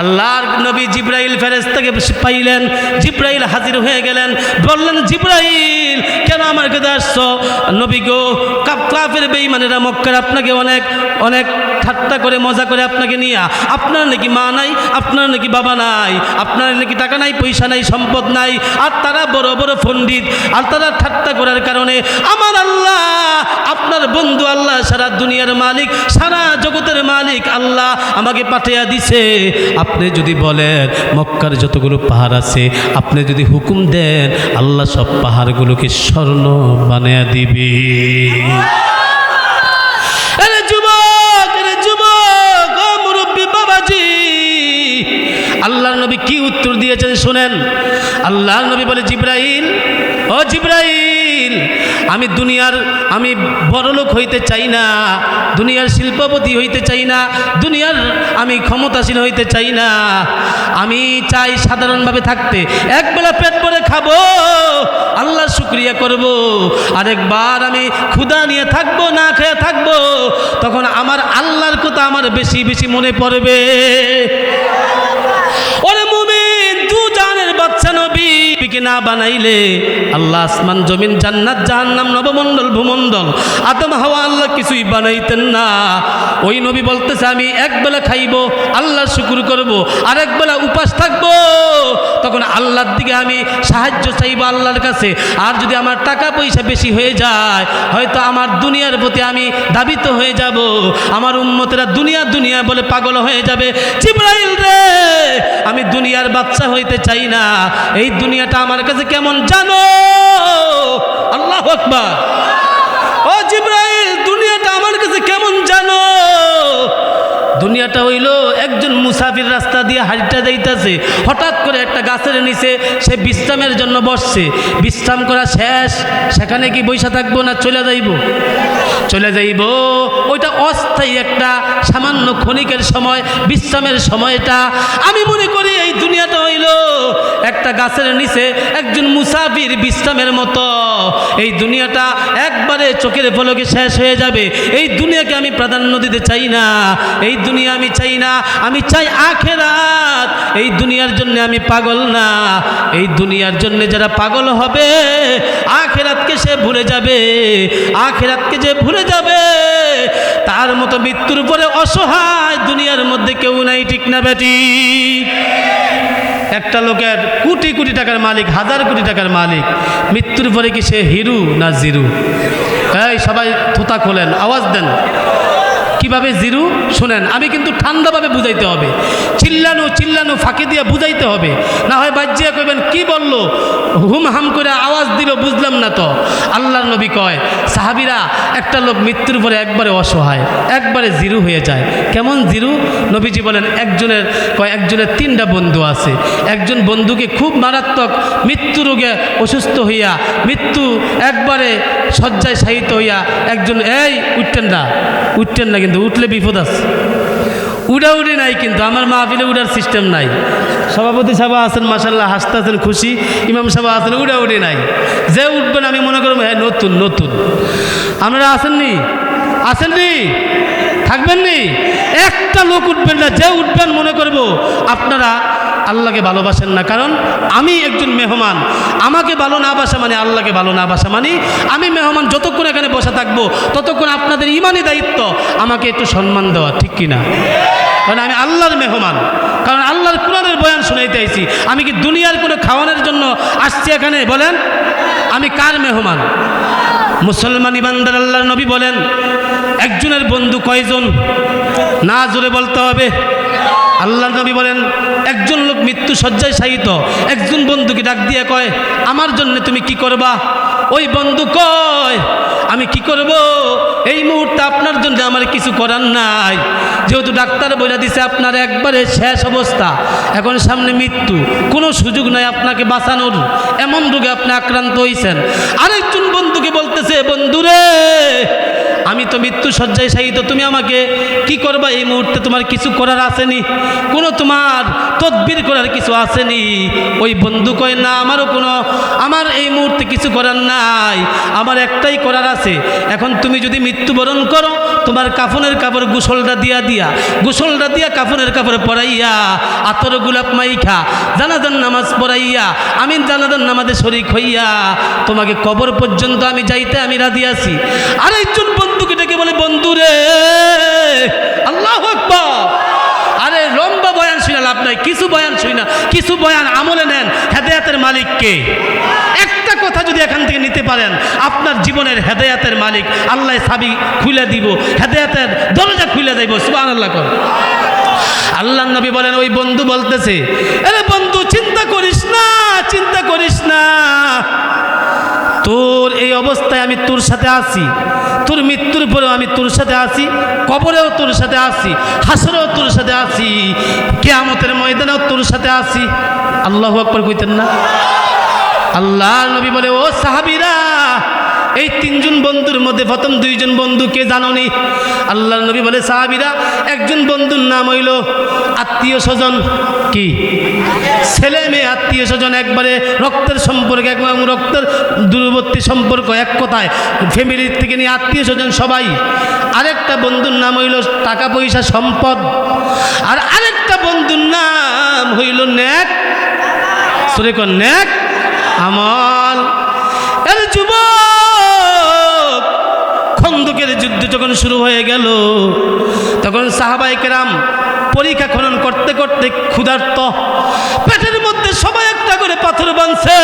আল্লাহর নবী জিবরাইল ফেরেশতাকে পাইলেন। জিবরাইল হাজির হয়ে গেলেন, বললেন, জিবরাইল কেন আমার কাছে আসছো? নবী গো, কাফের বেঈমানেরা মক্কার আপনাকে অনেক অনেক ঠাট্টা করে মজা করে আপনাকে নিয়ে, আপনার নাকি মা নাই, আপনার নাকি বাবা নাই, আপনার নাকি টাকা নাই, পয়সা নাই, সম্পদ নাই, আর তারা বড় বড় পণ্ডিত, আর তারা ঠাট্টা করার কারণে আমার আল্লাহ, আপনার বন্ধু আল্লাহ, সারা দুনিয়ার মালিক, সারা জগতের মালিক আল্লাহ আমাকে পাঠিয়ে দিছে। আপনি যদি বলেন মক্কার যতগুলো পাহাড় আছে, আপনি যদি হুকুম দেন আল্লাহ সব পাহাড়গুলোকে স্বর্ণ বানিয়ে দিবে। আরে যুবক, আরে যুবক, ও মুরব্বী বাবাজি, আল্লাহর নবী কি উত্তর দিয়েছেন শুনেন। আল্লাহর নবী বলে, জিবরাইল, ও জিবরাইল, আমি বড়লোক হইতে চাই না, দুনিয়ার শিল্পপতি হইতে চাই না, দুনিয়ার আমি ক্ষমতাসীন হইতে চাই না, আমি চাই সাধারণভাবে থাকতে। একবেলা পেট ভরে খাবো, আল্লাহর শুকরিয়া করব, আরেকবার আমি ক্ষুধা নিয়ে থাকবো, না খেয়ে থাকবো, তখন আমার আল্লাহর কথা আমার বেশি বেশি মনে পড়বে। ওরে মুমিন, দুজানের বাচ্চা নবীকে না বানাইলে আল্লাহ আসমান জমিন জান্নাত জাহান্নাম নবমণ্ডল ভূমণ্ডল আদম হাওয়া আল্লাহ কিছুই বানাইতেন না। ওই নবী বলতেছে, আমি একবেলা খাইবো, আল্লাহর শুকর করব, আর একবেলা উপাস থাকবো, তখন আল্লাহর দিকে আমি সাহায্য চাইবো আল্লাহর কাছে। আর যদি আমার টাকা পয়সা বেশি হয়ে যায়, হয়তো আমার দুনিয়ার প্রতি আমি ধাবিত হয়ে যাব, আমার উম্মতেরা দুনিয়া দুনিয়া বলে পাগল হয়ে যাবে। জিবরাইল রে, আমি দুনিয়ার বাচ্চা হইতে চাই না, এই দুনিয়াটা আমার কাছে কেমন জানো? আল্লাহু আকবার। ও জিবরাইল, দুনিয়াটা আমার কাছে কেমন জানো? দুনিয়াটা হইল একজন মুসাফির রাস্তা দিয়ে হাঁটতে যাইতেছে, হঠাৎ করে একটা গাছের নিচে সে বিশ্রামের জন্য বসছে। বিশ্রাম করা শেষ, সেখানে কি বৈশা থাকবো না চলে যাইব? চলে যাইব। ওইটা অস্থায়ী একটা সামান্য ক্ষণিকের সময়, বিশ্রামের সময়টা। আমি মনে করি এই দুনিয়াটা হইল একটা গাছের নিচে একজন মুসাফির বিশ্রামের মতো। এই দুনিয়াটা একবারে চোখের পলকে শেষ হয়ে যাবে। এই দুনিয়াকে আমি প্রাধান্য দিতে চাই না, এই দুনিয়া আমি চাই না, আমি চাই আখিরাত। এই দুনিয়ার জন্য আমি পাগল না, এই দুনিয়ার জন্য যারা পাগল হবে আখিরাতকে সে ভুলে যাবে। আখিরাতকে যে ভুলে যাবে তার মতো মৃত্যুর পরে অসহায় দুনিয়ার মধ্যে কেউ নাই, ঠিক না বেটি? একটা লোকের কোটি কোটি টাকার মালিক, হাজার কোটি টাকার মালিক, মৃত্যুর পরে কি সে হিরু না জিরু? এই সবাই থোতা খোলেন, আওয়াজ দেন। কিভাবে জিরু? শুনেন, আমি কিন্তু ঠান্ডাভাবে বুঝাইতে হবে, চিল্লানো ফাঁকি দিয়ে বুঝাইতে হবে, না হয় বাজ্যিয়া কইবেন কি বললো, হুম হাম করে আওয়াজ দিল, বুঝলাম না তো। আল্লাহর নবী কয়, সাহাবীরা, একটা লোক মৃত্যুর পরে একবারে অসহায়, একবারে জিরু হয়ে যায়। কেমন জিরু? নবীজি বলেন, একজনের 3টা বন্ধু আছে। একজন বন্ধুকে খুব মারাত্মক মৃত্যু রোগে অসুস্থ হইয়া, মৃত্যু একবারে শয্যায় শায়িত হইয়া একজন, এই উঠতেন না কিন্তু, উঠলে বিপদ আছে। উড়াউড়ি নাই কিন্তু, আমার মাহফিলে উড়ার সিস্টেম নাই। সভাপতি সাহেব আছেন মাশাআল্লাহ, হাসতে আছেন খুশি, ইমাম সাহেব আছেন, উড়াউড়ি নাই। যে উঠবেন আমি মনে করবো হ্যাঁ নতুন। আপনারা আসেননি থাকবেননি? একটা লোক উঠবেন না, যে উঠবেন মনে করবো আপনারা আল্লাহকে ভালোবাসেন না। কারণ আমি একজন মেহমান, আমাকে ভালো না বাসা মানে আল্লাহকে ভালো না বাসা মানে। আমি মেহমান, যতক্ষণ এখানে বসে থাকবো ততক্ষণ আপনাদের ইমানি দায়িত্ব আমাকে একটু সম্মান দেওয়া, ঠিক কিনা? কারণ আমি আল্লাহর মেহমান, কারণ আল্লাহর কোরআনের বয়ান শুনে বানাইতে আইছি। আমি কি দুনিয়ার কোনো খাওয়ানোর জন্য আসছি এখানে? বলেন, আমি কার মেহমান? মুসলমান ইমানদার আল্লাহর নবী বলেন, একজনের বন্ধু কয়জন? না, জোরে বলতে হবে। আল্লাহর নবী বলেন, একজন লোক মৃত্যু শয্যায় শায়িত, একজন বন্ধুকে ডাক দিয়ে কয়, আমার জন্য তুমি কি করবা? ওই বন্ধু কয়, আমি কি করব, এই মুহূর্তে আপনার জন্য আমার কিছু করার নাই, যেহেতু ডাক্তার বলে দিছে আপনার একবারে শেষ অবস্থা, এখন সামনে মৃত্যু, কোনো সুযোগ নাই আপনাকে বাঁচানোর, এমন রোগে আপনি আক্রান্ত হয়েছেন। আরেকজন বন্ধুকে বলতেছে, বন্ধুরে আমি তো মৃত্যু শয্যায় শায়িত, তুমি আমাকে কি করবা? এই মুহূর্তে তোমার কিছু করার আসেনি, কোনো তোমার তদবির করার কিছু আসেনি? ওই বন্ধু কয়, না, আমার এই মুহূর্তে কিছু করার নাই, আমার একটাই করার আছে। এখন তুমি যদি মৃত্যুবরণ করো, তোমার কাফনের কাপড় গোসলটা দিয়া কাফনের কাপড় পরাইয়া, আতর গোলাপ মাইখা জানাজার নামাজ পড়াইয়া, আমি জানাজার নামাজে শরীক হইয়া তোমাকে কবর পর্যন্ত আমি যাইতে আমি রাজি আছি। আরেকজন বন্ধুকে ডেকে বলে, বন্ধুরে, আল্লাহু আকবার, আরে লম্বা বয়ান শুনে লাভ নাই, কিছু বয়ান শুই না, কিছু বয়ান আমলে নেন। হেদায়েতের মালিককে একটা কথা যদি এখান থেকে নিতে পারেন, আপনার জীবনের হেদায়েতের মালিক আল্লাহ চাবি খুলে দিব, হেদায়েতের দরজা খুলে দেব। সুবহানাল্লাহ কর। আল্লাহর নবী বলেন, ওই বন্ধু বলতেছে, আরে বন্ধু, চিন্তা করিস না, তোর এই অবস্থায় আমি তোর সাথে আছি, তোর মৃত্যুর পরেও আমি তোর সাথে আছি, কবরেও তোর সাথে আছি, হাসরেও তোর সাথে আছি, কিয়ামতের ময়দানেও তোর সাথে আছি। আল্লাহু আকবার কইতেন না? আল্লাহর নবী বলে, ও সাহাবীরা, এই তিনজন বন্ধুর মধ্যে প্রথম দুইজন বন্ধুকে জানোনি? আল্লাহর নবী বলে, সাহাবীরা, একজন বন্ধুর নাম হইল আত্মীয় স্বজন, কি ছেলে মেয়ে আত্মীয় স্বজন, একবারে রক্তের সম্পর্ক, একদম রক্তের দূরবর্তী সম্পর্ক, এক কথায় ফ্যামিলির থেকে নিয়ে আত্মীয় স্বজন সবাই। আরেকটা বন্ধুর নাম হইল টাকা পয়সা সম্পদ, আর আরেকটা বন্ধুর নাম হইল নেক, সরে কোন নেক আমল। এর যুবক, খন্দকের যুদ্ধ যখন শুরু হয়ে গেল, তখন সাহাবায়ে কেরাম পরীক্ষা খনন করতে করতে ক্ষুধার্ত, পেটের মধ্যে সবাই একটা করে পাথর বাঁধছে।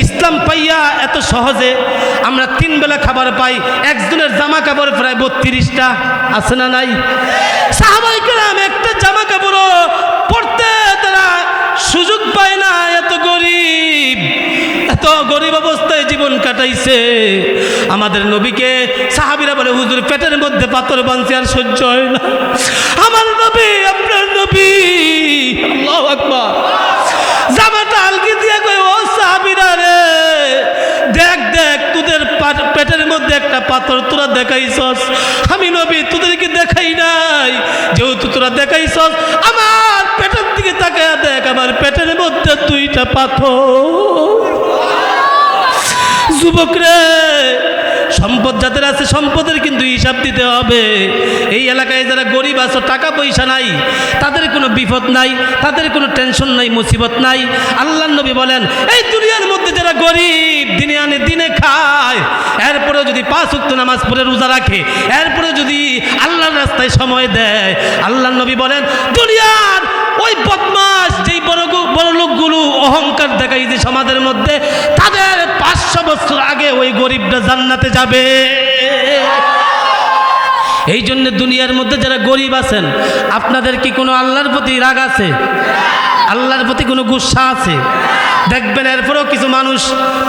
ইসলাম পাইয়া এত সহজে আমরা 3 বেলা খাবার পাই, একজনের জামা কাপড় প্রায় 32টা, আছে না নাই? সাহাবায়ে কেরাম একটা জামা কাপড় পরতে তারা সুযোগ পায় না, এত গরিব অবস্থায় জীবন কাটাইছে। আমাদের নবীকে সাহাবীরা বলে, হুজুর, পেটের মধ্যে পাথর বাঁধছে, আর সহ্য হয় না। আমার নবী, আপনার নবী, আল্লাহু আকবার, জামাটা আলগি দিয়ে কই, ও সাহাবীরা রে, দেখ তোদের পেটের মধ্যে একটা পাথর তোরা দেখাইছস, আমি নবী তোদেরকে দেখাই নাই, যেহেতু তোরা দেখাইছস, আমার পেটের দিকে তাকায়া দেখ, আমার পেটের মধ্যে 2টা পাথর। যুবক রে, সম্পদ যাদের আছে, সম্পদের কিন্তু হিসাব দিতে হবে। এই এলাকায় যারা গরিব আছে, টাকা পয়সা নাই, তাদের কোনো বিপদ নাই, তাদের কোনো টেনশন নাই, মুসিবত নাই। আল্লাহর নবী বলেন, এই দুনিয়ার মধ্যে যারা গরিব, দিনে আনে দিনে খায়, এরপরে যদি 5 ওয়াক্ত নামাজ পড়ে রোজা রাখে, এরপরে যদি আল্লাহর রাস্তায় সময় দেয়, আল্লাহর নবী বলেন, দুনিয়ার ওই বদমাস, যেই বড় লোকগুলো অহংকার দেখাই যে সমাজের মধ্যে, তাদের 500 বছর আগে ওই গরিবটা জান্নাতে যাবে। এই জন্য দুনিয়ার মধ্যে যারা গরিব আছেন, আপনাদের কি কোনো আল্লাহর প্রতি রাগ আছে? আল্লাহর প্রতি কোনো গুসা আছে? দেখবেন এরপরেও কিছু মানুষ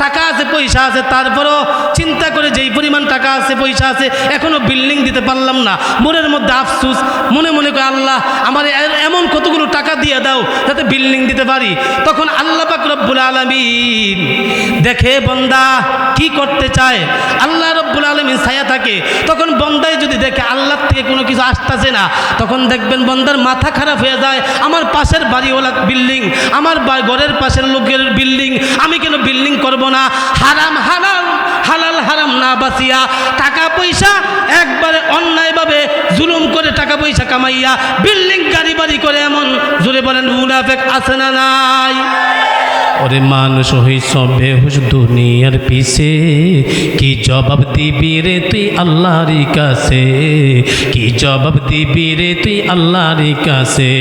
টাকা আছে, পয়সা আছে, তারপরেও চিন্তা করে যেই পরিমাণ টাকা আছে, পয়সা আছে, এখনও বিল্ডিং দিতে পারলাম না, মনের মধ্যে আফসুস, মনে করে, আল্লাহ আমার এমন কতগুলো টাকা দিয়ে দাও যাতে বিল্ডিং দিতে পারি। তখন আল্লাহ পাক রব্বুল আলামিন দেখে বান্দা কি করতে চায়, আল্লাহ রব্বুল আলামিন ছায়া থাকে। তখন বান্দায় যদি দেখে আল্লাহর থেকে কোনো কিছু আসতেছে না, তখন দেখবেন বান্দার মাথা খারাপ হয়ে যায়, আমার পাশের বাড়িওয়ালা বিল্ডিং, আমার ঘরের পাশের লোকের বিল্ডিং, আমি কেন বিল্ডিং করব না? হারাম হালাল, হালাল হারাম না বাঁচিয়া, টাকা পয়সা একবারে অন্যায়ভাবে জুলুম করে টাকা পয়সা কামাইয়া বিল্ডিং গাড়ি বাড়ি করে, এমন জোরে বলেন মুনাফিক আছে না নাই? ওরে মানুষ হইছ বেহুশ দুনিয়ার পিছে, কি জবাব দিবি রে তুই আল্লাহর কাছে, কি জবাব দিবি রে তুই আল্লাহর কাছে।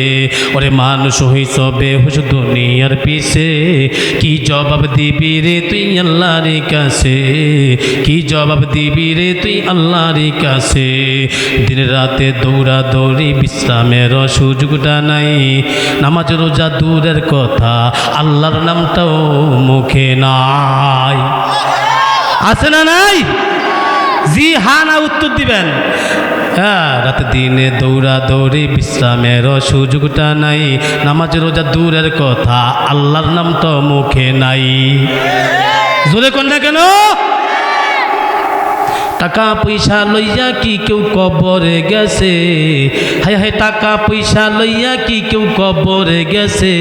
ওরে মানুষ হইছ বেহুশ দুনিয়ার পিছে, কি জবাব দিবি রে তুই আল্লাহর কাছে, কি জবাব দিবি রে তুই আল্লাহর কাছে। দিন রাতে দৌড়া দৌড়ি বিশ্রামের সুযোগটা নাই, নামাজ রোজা দূরের কথা আল্লাহর নামটাও মুখে নাই। আছে না নাই? জি হ্যাঁ না উত্তর দিবেন। হ্যাঁ, রাতে দিনে দৌড়া দৌড়ি বিশ্রামের সুযোগটা নাই, নামাজ রোজা দূরের কথা আল্লাহর নামটাও মুখে নাই। জোরে কোন না কেন? টাকা পয়সা লইয়া কি কেউ কবরে গেছে, হায় হায় টাকা পয়সা লইয়া কি কেউ কবরে গেছে।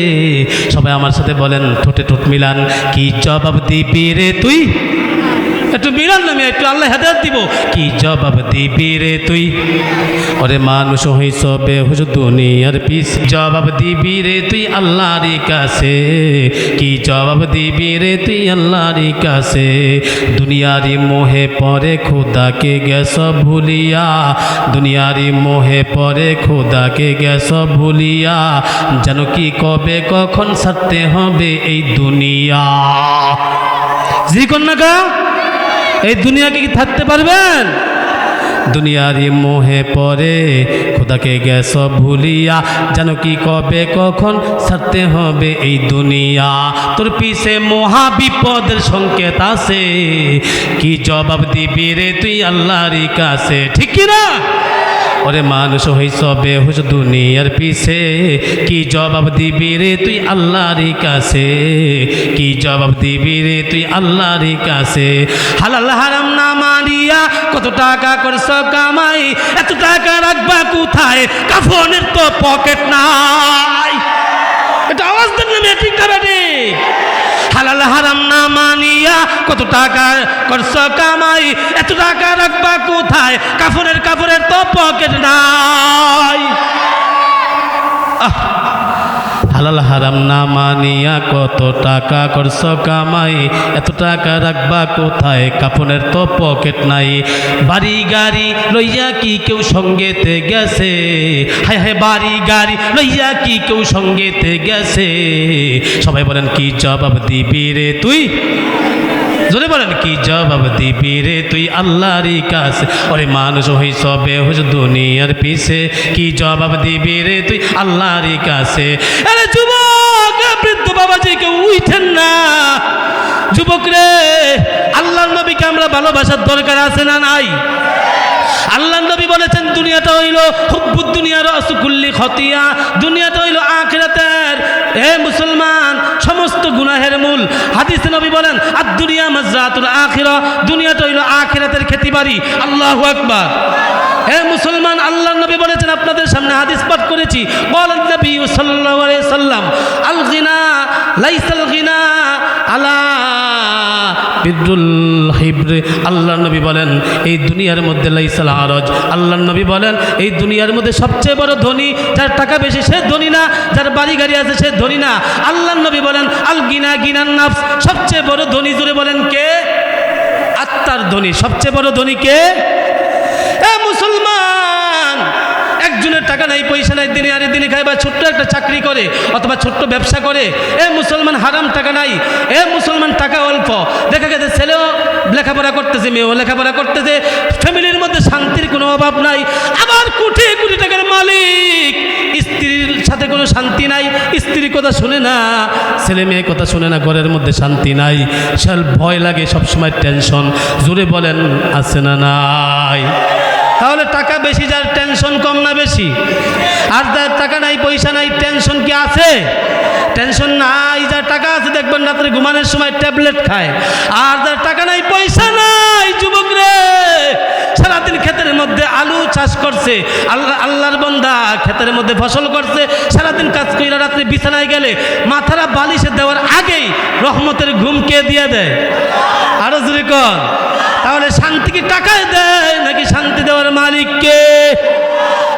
সবাই আমার সাথে বলেন, ঠোঁটে ঠোঁট মিলান, কি জবাব দিবি রে তুই? একটু মিলান না, একটু আল্লাহ হেদায়েত দিব। কি জবাব দিবি রে তুই? ওরে মানুষ হইছ বেহুশ দুনিয়ার পিছে, জবাব দিবি রে তুই আল্লাহর কাছে, কি জবাব দিবি রে তুই আল্লাহর কাছে। দুনিয়ারি মোহে পরে খোদাকে গেছ ভুলিয়া, দুনিয়ারি মোহে পরে খোদাকে গেছ ভুলিয়া, যেন কি কবে কখন ছাড়তে হবে এই দুনিয়া। জি কন্যা, এই দুনিয়াকে কি থাকতে পারবেন? দুনিয়ারি মোহে পরে খোদাকে গেছ ভুলিয়া, যেন কি কবে কখন ছাড়তে হবে এই দুনিয়া। তোর পিছে মহা বিপদের সংকেত আছে, কি জবাব দিবি রে তুই আল্লাহর কাছে। ঠিক কি না? ওরে মানুষ হইছ বেহুশ দুনিয়ার পিছে, কি জবাব দিবি রে তুই আল্লাহর কাছে, কি জবাব দিবি রে তুই আল্লাহর কাছে। হালাল হারাম না মারিয়া কত টাকা করছ কামাই, এত টাকা রাখবা কোথায়? কাফনের তো পকেট নাই। এটা আওয়াজ দেন না, ঠিক না বেটি? হালাল হারাম না মানিয়া কত টাকা করছ কামাই, এত টাকা রাখবা কোথায়? কাফনের তো পকেট নাই। হালাল হারাম না মানিয়া কত টাকা করছ কামাই, এত টাকা রাখবা কোথায়? কাফনের তো পকেট নাই। বাড়ি গাড়ি লইয়া কি কেউ সঙ্গেতে গেছে, হায় হায় বাড়ি গাড়ি লইয়া কি কেউ সঙ্গেতে গেছে। সবাই বলেন, কি জবাব দিবি রে তুই? জোরে বলেন, কি জবাব দিবি রে তুই আল্লাহর কাছে। ওরে মানুষ হইছ বেহুশ দুনিয়ার পিছে, কি জবাব দিবি রে তুই আল্লাহর কাছে। আরে যুবক, বৃদ্ধ বাবাজি কেউ উঠেন না। যুবক রে, আল্লাহর নবীকে আমরা ভালোবাসার দরকার আছে না নাই? আল্লাহ নবী বলেছেন, দুনিয়াটা হইল হুব্বুদ দুনিয়া রাসু কুল্লি খতিয়া, দুনিয়াটা হইল আখিরাতের হে মুসলমান সমস্ত গুনাহের মূল। হাদিসে নবী বলেন, আর দুনিয়া মাজরাতুল আখিরা, দুনিয়াটা হইল আখিরাতের খেতিবাড়ি। আল্লাহু আকবার। হে মুসলমান, আল্লাহ নবী বলেছেন, আপনাদের সামনে হাদিস পাঠ করেছি, ক্বালান নবী সাল্লাল্লাহু আলাইহি সাল্লাম, আল গিনা লাইসাল গিনা আলা বিরুল হিব্র। আল্লাহ নবী বলেন, এই দুনিয়ার মধ্যে লাইসাল আরজ, আল্লাহ নবী বলেন, এই দুনিয়ার মধ্যে সবচেয়ে বড় ধনী যার টাকা বেশি সে ধনী না, যার বাড়ি গাড়ি আছে সে ধনী না। আল্লাহ নবী বলেন, আল গিনা গিনান নাফস, সবচেয়ে বড় ধনী জুড়ে বলেন কে? আত্মার ধনী। সবচেয়ে বড় ধনী কে? এ মুসলমান, একজনের টাকা নাই, পয়সা নাই, দিনে আরে দিনে খায় বা ছোট্ট একটা চাকরি করে অথবা ছোট্ট ব্যবসা করে। এ মুসলমান, হারাম টাকা নাই। এ মুসলমান, টাকা অল্প। দেখা গেছে ছেলেও লেখাপড়া করতেছে, মেয়েও লেখাপড়া করতেছে, ফ্যামিলির মধ্যে শান্তির কোনো অভাব নাই। আবার কোটি কোটি টাকার মালিক, স্ত্রীর সাথে কোনো শান্তি নাই, স্ত্রীর কথা শুনে না, ছেলে মেয়ে কথা শুনে না, ঘরের মধ্যে শান্তি নাই, সব ভয় লাগে, সবসময় টেনশন। জোরে বলেন, আছে না নাই? তাহলে টাকা বেশি যার, টেনশন কম না বেশি? আর যার টাকা নাই, পয়সা নাই, টেনশন কি আছে? টেনশন নাই। যার টাকা আছে দেখবেন রাত্রে ঘুমানোর সময় ট্যাবলেট খায়। আর যার টাকা নাই, পয়সা নাই, যুবক রে, সারাদিন ক্ষেতের মধ্যে আলু চাষ করছে, আল্লাহর বান্দা ক্ষেতের মধ্যে ফসল করছে, সারাদিন কাজ করে রাত্রে বিছানায় গেলে মাথারা বালিশে দেওয়ার আগেই রহমতের ঘুম কে দিয়ে দেয়? আরো জোরে কর। তাহলে শান্তি কি টাকায় দেয় নাকি শান্তি দেওয়ার মালিক কে?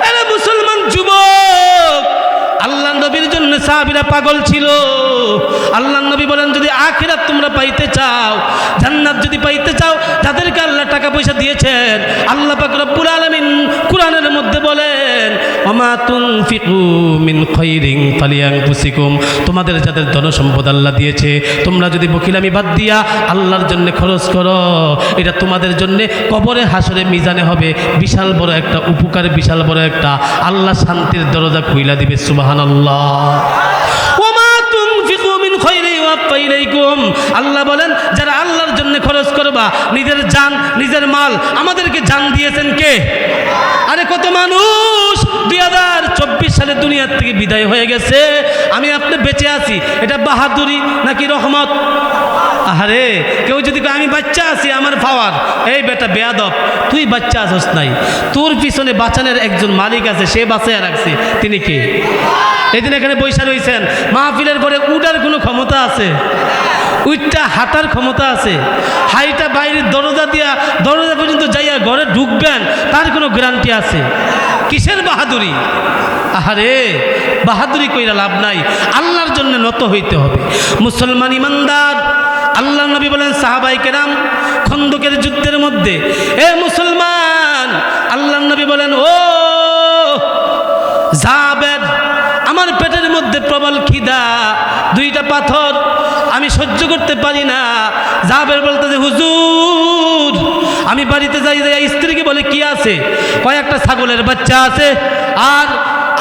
আরে মুসলমান যুবক, আল্লাহ আল্লাহ নবীর জন্য সাহাবীরা পাগল ছিল। আল্লাহ নবী বলেন, যদি আখিরাত তোমরা পাইতে চাও, জান্নাত যদি পাইতে চাও, যাদেরকে আল্লাহ টাকা পয়সা দিয়েছেন, আল্লাহ পাক রব্বুল আলামিন কোরআনের মধ্যে বলেন, ওমা তুনফিকু মিন খাইরিন ফালিআনফুসিকুম, তোমাদের যাদের ধন সম্পদ আল্লাহ দিয়েছে, তোমরা যদি বকিলামি বাদ দিয়া আল্লাহর জন্য খরচ করো, এটা তোমাদের জন্য কবরে হাসরে মিজানে হবে বিশাল বড় একটা উপকার, বিশাল বড় একটা আল্লাহ শান্তির দরজা খুইলা দিবে। সুবহানাল্লাহ। ওমা তুনফিকু মিন খাইরিন ওয়াফা ইলাইকুম, আল্লাহ বলেন যারা আল্লাহর জন্য খরচ করবা, নিজের জান নিজের মাল, আমাদেরকে জান দিয়েছেন কে? আরে কত মানুষ 2024 সালে দুনিয়ার থেকে বিদায় হয়ে গেছে, আমি আপনি বেঁচে আছি, এটা বাহাদুরি নাকি রহমত? আরে কেউ যদি আমি বাচ্চা আছি, আমার পাওয়ার, এই বেটা বেয়াদব, তুই বাচ্চা আসস নাই, তোর পিছনে বাঁচানোর একজন মালিক আছে, সে বাঁচাইয়া রাখছে, তিনি কে? এদিন এখানে বৈশা রয়েছেন, মাহফিলের পরে উঠার কোনো ক্ষমতা আছে? উইটটা হাঁটার ক্ষমতা আছে? হাইটা বাইরের দরজা দিয়া দরজা পর্যন্ত যাইয়া ঘরে ঢুকবেন, তার কোনো গ্যারান্টি আছে? কিসের বাহাদুরি? আহারে বাহাদুরি কইরা লাভ নাই, আল্লাহর জন্য নত হইতে হবে। মুসলমান ইমানদার, আল্লাহ নবী বলেন সাহাবায়ে কেরাম খন্দকের যুদ্ধের মধ্যে, এ মুসলমান, আল্লাহ নবী বলেন, ও জাবের, আমার পেটের মধ্যে প্রবল খিদা, 2টা পাথর আমি সহ্য করতে পারি না। জাবের বলতেছে, হুজুর আমি বাড়িতে যাই, স্ত্রীকে বলে কি আছে? কয়েকটা ছাগলের বাচ্চা আছে আর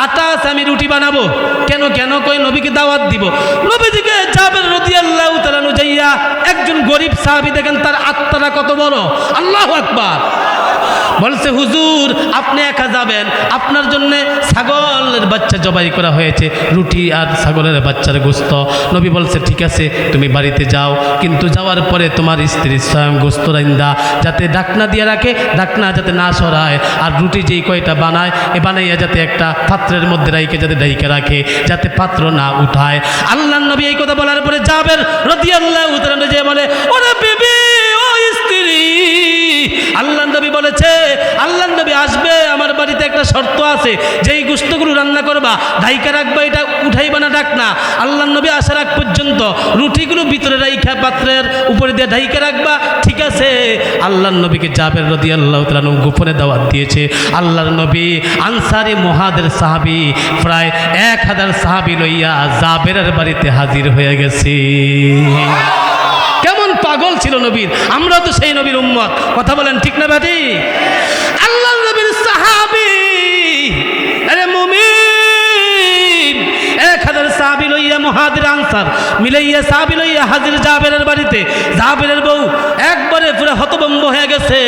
আটা আছে, আমি রুটি বানাবো। কেন কেন? কই নবীকে দাওয়াত দিব। নবীজিকে জাবের রাদিয়াল্লাহু তাআলা আনহু যাইয়া, একজন গরিব সাহাবী, দেখেন তার আত্মাটা কত বড়, আল্লাহু আকবার। বলছে, হুজুর আপনি একা যাবেন, আপনার জন্য ছাগলের বাচ্চা জবাই করা হয়েছে, রুটি আর ছাগলের বাচ্চার গোস্ত। নবী বলছে, ঠিক আছে তুমি বাড়িতে যাও, কিন্তু যাওয়ার পরে তোমার স্ত্রী স্বয়ং গোস্ত রাইন্দা যাতে ডাকনা দিয়ে রাখে, ডাকনা যাতে না সরায়, আর রুটি যেই কয়টা বানায় বানাইয়া যাতে একটা পাত্রের মধ্যে রাইকে যাতে ডাইকে রাখে, যাতে পাত্র না উঠায়। আল্লাহ নবী এই কথা বলার পরে জাবের রাদিয়াল্লাহু তাআলা যে বলে, ওরে বিবি, ও স্ত্রী, আল্লাহ নবী বলেছে, আল্লাহ নবী আসবে, আমার বাড়িতে একটা শর্ত আছে, যেই গোশতগুলো রান্না করবা ঢাইকা রাখবা, এটা উঠাইবা না ডাকনা। আল্লাহ নবী আসার আগ পর্যন্ত রুটিগুলো ভিতরে রাইখা পাত্রের উপরে দিয়ে ঢাইকা রাখবা, ঠিক আছে? আল্লাহ নবীকে জাবের রাদিয়াল্লাহু তাআলা আনহু গোপনে দাওয়াত দিয়েছে। আল্লাহর নবী আনসারী মুহাজির সাহাবী প্রায় 1000 সাহাবী লইয়া জাবেরের বাড়িতে হাজির হয়ে গেছে। কেমন পাগল ছিল নবীর, আমরা তো সেই নবীর উম্মত, কথা বলেন ঠিক না বাটি? আল্লাহ নবীর সাহাবী, আরে মুমিন, 1000 সাহাবী লইয়া মুহাজির আনসার মিলাইয়া সাহাবী লইয়া হাজির জাবেরের বাড়িতে। জাবেরের বউ একবারে পুরো হতভম্ব হয়ে গেছে,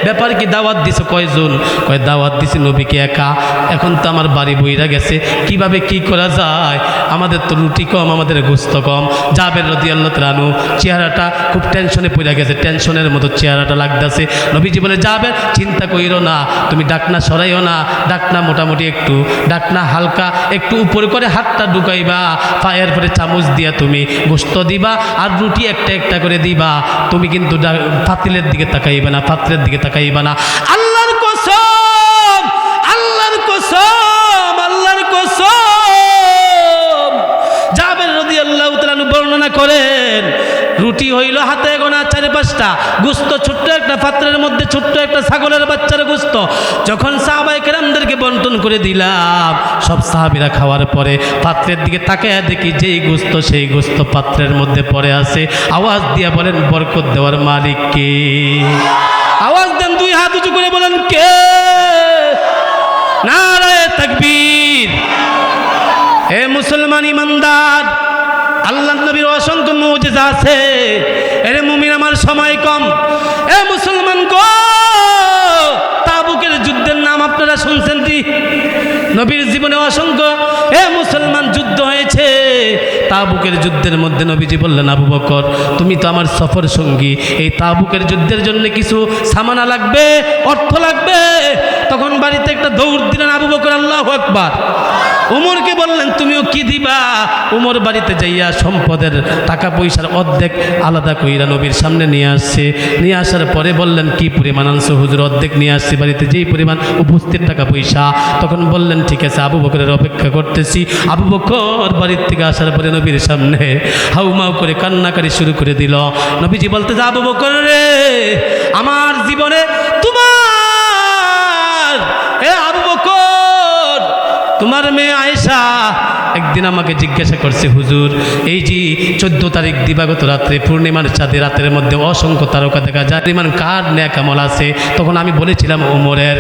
ব্যাপার কি? দাওয়াত দিছে কয়জন? কয় দাওয়াত দিছে নবীকে একা, এখন তো আমার বাড়ি বইরা গেছে, কিভাবে কি করা যায়? আমাদের তো রুটি কম, আমাদের গোস্ত কম। জাবের রাদিয়াল্লাহু তাআলা আনহু চেহারাটা খুব টেনশনে পড়ে গেছে, টেনশনের মতো চেহারাটা লাগতেছে। নবীজি বলে, জাবের চিন্তা কইরো না, তুমি ডাকনা সরাইও না, ডাকনা মোটামুটি একটু, ডাকনা হালকা একটু উপরে করে হাতটা ঢুকাইবা, পায়ের পরে চামচ দিয়া তুমি গোস্ত দিবা আর রুটি একটা একটা করে দিবা, তুমি কিন্তু পাতিলের দিকে তাকাইবা না, পাত্রের দিকে তাকাইবা না। আল্লাহর কসম, আল্লাহর কসম, আল্লাহর কসম, জাবের রাদিয়াল্লাহু তাআলা আনহু বর্ণনা করেন, রুটি হইল হাতে গোনা 4-5টা, গোস্ত ছোট্ট একটা পাত্রের মধ্যে, ছোট্ট একটা ছাগলের বাচ্চার গোস্ত। যখন সাহাবায়ে কেরামদেরকে বন্টন করে দিলাম, সব সাহাবীরা খাওয়ার পরে পাত্রের দিকে তাকায়া দেখি যেই গোস্ত সেই গোস্ত পাত্রের মধ্যে পড়ে আছে। আওয়াজ দিয়া বলেন, বরকত দেওয়ার মালিক কে? আওয়াজ দেন, 2 হাত উঁচু করে বলেন, কে? নারায়ে তাকবীর। হে মুসলমান ইমানদার, আল্লাহ নবীর অসংখ্য মুজিজা আছে। এরে মুমিন, আমার সময় কম। এ মুসলমান গো, তাবুকের যুদ্ধের নাম আপনারা শুনছেন কি? নবীর জীবনে অসংখ্য মুসলমান যুদ্ধ হয়েছে। তাবুকের যুদ্ধের মধ্যে নবীজি বললেন, আবু বকর তুমি তো আমার সফর সঙ্গী, এই তাবুকের যুদ্ধের জন্য কিছু সামানা লাগবে, অর্থ লাগবে। তখন বাড়িতে একটা দৌড় দিলেন আবু বকর, আল্লাহু আকবার। উমরকে বললেন, তুমিও কি দিবা? দিবা? উমর বাড়িতে যাইয়া সম্পদের টাকা পয়সার অর্ধেক আলাদা কইরা নবীর সামনে নিয়ে আসছে। নিয়ে আসার পরে বললেন, কি পরিমাণ আনছো হুজুর? অর্ধেক নিয়ে আসছি বাড়িতে, যেই পরিমাণ উপস্থিত টাকা পয়সা। তখন বললেন, ঠিক আছে, আবু বকরের অপেক্ষা করতেছি। আবু বকর বাড়ির থেকে আসার পরে নবীর সামনে হাউমাউ করে কান্নাকারি শুরু করে দিল। নবীজি বলতেছে, আবু বকর রে, আমার জীবনে তোমার আবু বকর, তোমার মেয়ে আয়েশা একদিন আমাকে জিজ্ঞাসা করছে, হুজুর, এই যে 14 তারিখ দিবাগত রাত্রে পূর্ণিমার চাঁদে রাতের মধ্যে অসংখ্য তারকা দেখা যায়, পরিমাণ কার নেক আমল আছে? তখন আমি বলেছিলাম ওমরের।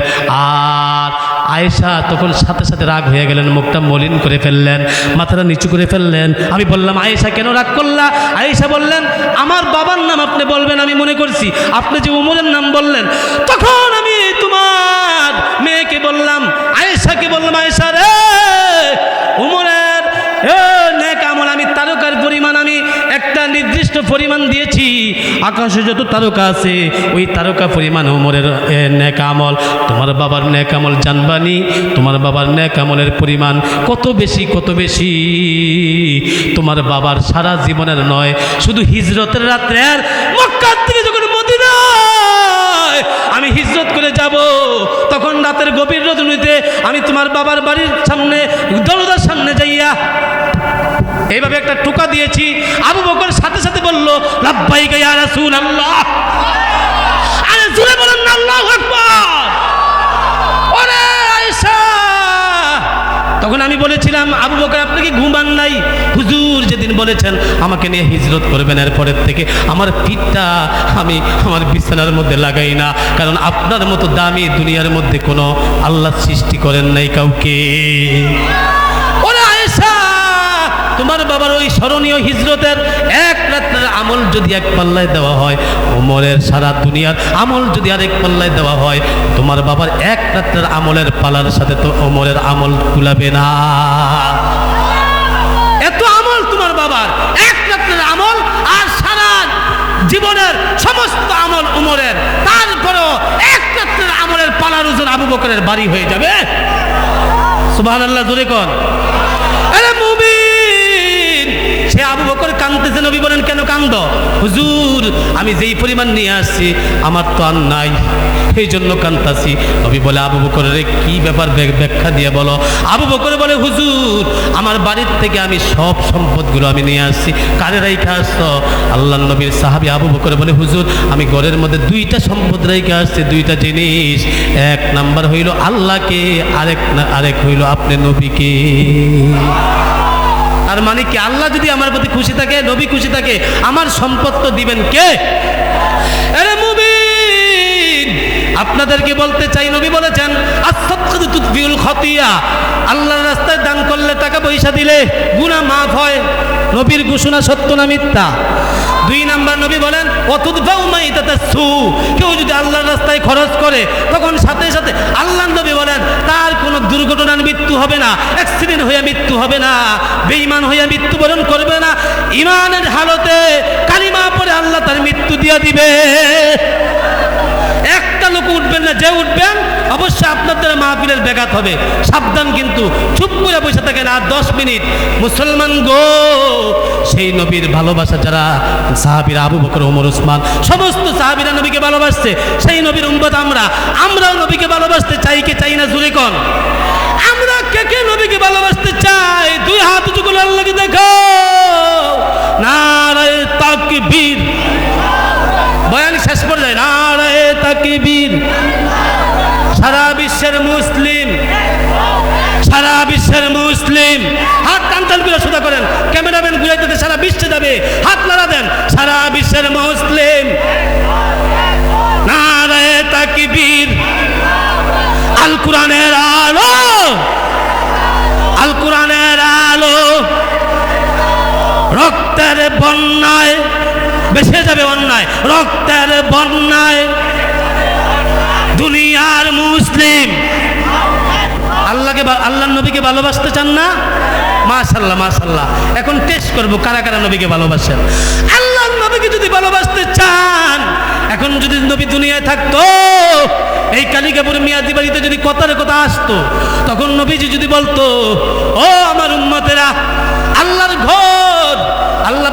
আর আয়েশা তখন সাথে সাথে রাগ হয়ে গেলেন, মুখটা মলিন করে ফেললেন, মাথাটা নিচু করে ফেললেন। আমি বললাম, আয়েশা কেন রাগ করলা? আয়েশা বললেন, আমার বাবার নাম আপনি বলবেন আমি মনে করছি, আপনি যে ওমরের নাম বললেন, তখন আমি তোমার মেয়েকে বললাম, আয়েশাকে বললাম, আয়েশা রে, ওমরের নেক আমল আমি তারকার পরিমাণ আমি একটা নির্দিষ্ট পরিমাণ দিয়েছি। আকাশে যত তারকা আছে ওই তারকা পরিমাণ ওমরের নেক আমল। তোমার বাবার নেক আমল জানবানি, তোমার বাবার নেক আমলের পরিমাণ কত বেশি, কত বেশি। তোমার বাবার সারা জীবনের নয়, শুধু হিজরতের রাত্রের মক্কার থেকে যখন মদিনায় আমি হিজরত করে যাব, তখন রাতের গভীর রজনীতে আমি তোমার বাবার বাড়ির সামনে দরজার সামনে যাইয়া এইভাবে একটা টোকা দিয়েছি। আবু বকর সাথে সাথে বলল, লাব্বাইকা ইয়া রাসূলুল্লাহ। আরে জোরে বলেন না, আল্লাহু আকবার। ওরে আয়েশা, তখন আমি বলেছিলাম, আবু বকর আপনি কি ঘুমান নাই? হুজুর যেদিন বলেছেন আমাকে নিয়ে হিজরত করবেন, এরপরের থেকে আমার পিঠটা আমি আমার বিছানার মধ্যে লাগাই না, কারণ আপনার মতো দামি দুনিয়ার মধ্যে কোনো আল্লাহ সৃষ্টি করেন নাই কাউকে। ওরে আয়েশা, তোমার বাবার ওই স্মরণীয় হিজরতের এক রাতের আমল যদি এক পাল্লায় দেওয়া হয়, ওমরের সারা দুনিয়ার আমল যদি আরেক পাল্লায় দেওয়া হয়, তোমার বাবার এক রাতের আমলের পালার সাথে তো ওমরের আমল কুলাবে না। এত আমল তোমার বাবার, এক রাতের আমল আর সারা জীবনের সমস্ত আমল ওমরের, তারপরও এক রাতের আমলের পালার ওজন আবু বকরের বাড়ি হয়ে যাবে। সুবহানাল্লাহ, জোরে কোন। আরে মুমিন, সে আবু বকর কাঁদতেছে। নবী বলেন, কেন কাঁদো? হুজুর আমি যেই পরিমাণ নিয়ে আসছি আমার তো আর নাই, এই জন্য কাঁদতাছি। নবী বলে, আবু বকরের কি ব্যাপার, ব্যাখ্যা দিয়ে বলো। আবু বকর বলে, হুজুর আমার বাড়ির থেকে আমি সব সম্পদগুলো আমি নিয়ে আসছি। কারে রাইখা আসছো? আল্লাহ নবীর সাহাবী আবু বকর বলে, হুজুর আমি ঘরের মধ্যে 2টা সম্পদ রাইখা আসছি, 2টা জিনিস। এক নাম্বার হইল আল্লাহকে, আরেক হইল আপনি নবীকে। আর মানে কি, আল্লাহ যদি আমার প্রতি খুশি থাকে, নবী খুশি থাকে, আমার সম্পদ তো দিবেন কে? আরে মুমিন, আপনাদেরকে বলতে চাই, নবী বলেছেন, আস-সাদকাতু তুতফিউল খাতিয়া, আল্লাহর রাস্তায় দান করলে, টাকা পয়সা দিলে গুনাহ মাফ হয়। নবীর ঘোষণা সত্য না মিথ্যা? 2 নাম্বার নবী বলেন, ওয়াতুদফাউ মাইতাতাসু, কেউ যদি আল্লাহর রাস্তায় খরচ করে, তখন সাথে সাথে আল্লাহ নবী বলেন তার কোনো দুর্ঘটনার মৃত্যু হবে না, অ্যাক্সিডেন্ট হয়ে মৃত্যু হবে না, বেঈমান হয়ে মৃত্যুবরণ করবে না, ঈমানের হালতে কালিমা পড়ে আল্লাহ তার মৃত্যু দিয়ে দিবে। একটা লোক উঠবেন না, যে উঠবেন অবশ্যই আপনার দ্বারা মাহফিলের ব্যাঘাত হবে, সাবধান। কিন্তু চুপ করে বসে থাকেন আর 10 মিনিট। মুসলমান গো, সেই নবীর ভালোবাসা যারা সাহাবীরা, আবু বকর, ওমর, ওসমান, সমস্ত সাহাবীরা নবীকে ভালোবাসছে, সেই নবীর উম্মত আমরাও নবীকে ভালোবাসতে চাই কে চাই না? জোরে কোন। আমরা কে কে নবীকে ভালোবাসতে চাই? 2 হাত উঁচু করে আল্লাহকে দেখো। নারায়ে তাকবীর। বয়ান শেষ পর্যায়ে নারায়ে তাকবীর। সারা বিশ্বের মুসলিম, সারা বিশ্বের মুসলিম হাত টান করে সোজা করেন, ক্যামেরাম্যান ঘুরাইতে সারা বিশ্বে যাবে, হাত নাড়া দেন। সারা বিশ্বের মুসলিম, নারায়ে তাকবীর। আল কোরআনের আলো, আল কোরআনের আলো। রক্তের বন্যায় বেসে যাবে অন্যায়, রক্তের বন্যায় দুনিয়ার মুসলিম আল্লাহকে, আল্লাহর নবীকে ভালোবাসতে চান না? মাশাআল্লাহ, মাশাআল্লাহ। এখন টেস্ট করব কারা কারা নবীকে ভালোবাসেন। আল্লাহর নবীকে যদি ভালোবাসতে চান, এখন যদি নবী দুনিয়ায় থাকতো, এই কালিকাপুর মিয়াদি বাড়িতে যদি কথার কথা আসতো, তখন নবীজি যদি বলতো, ও আমার উম্মতেরা, আল্লাহর ঘর। আল্লাহ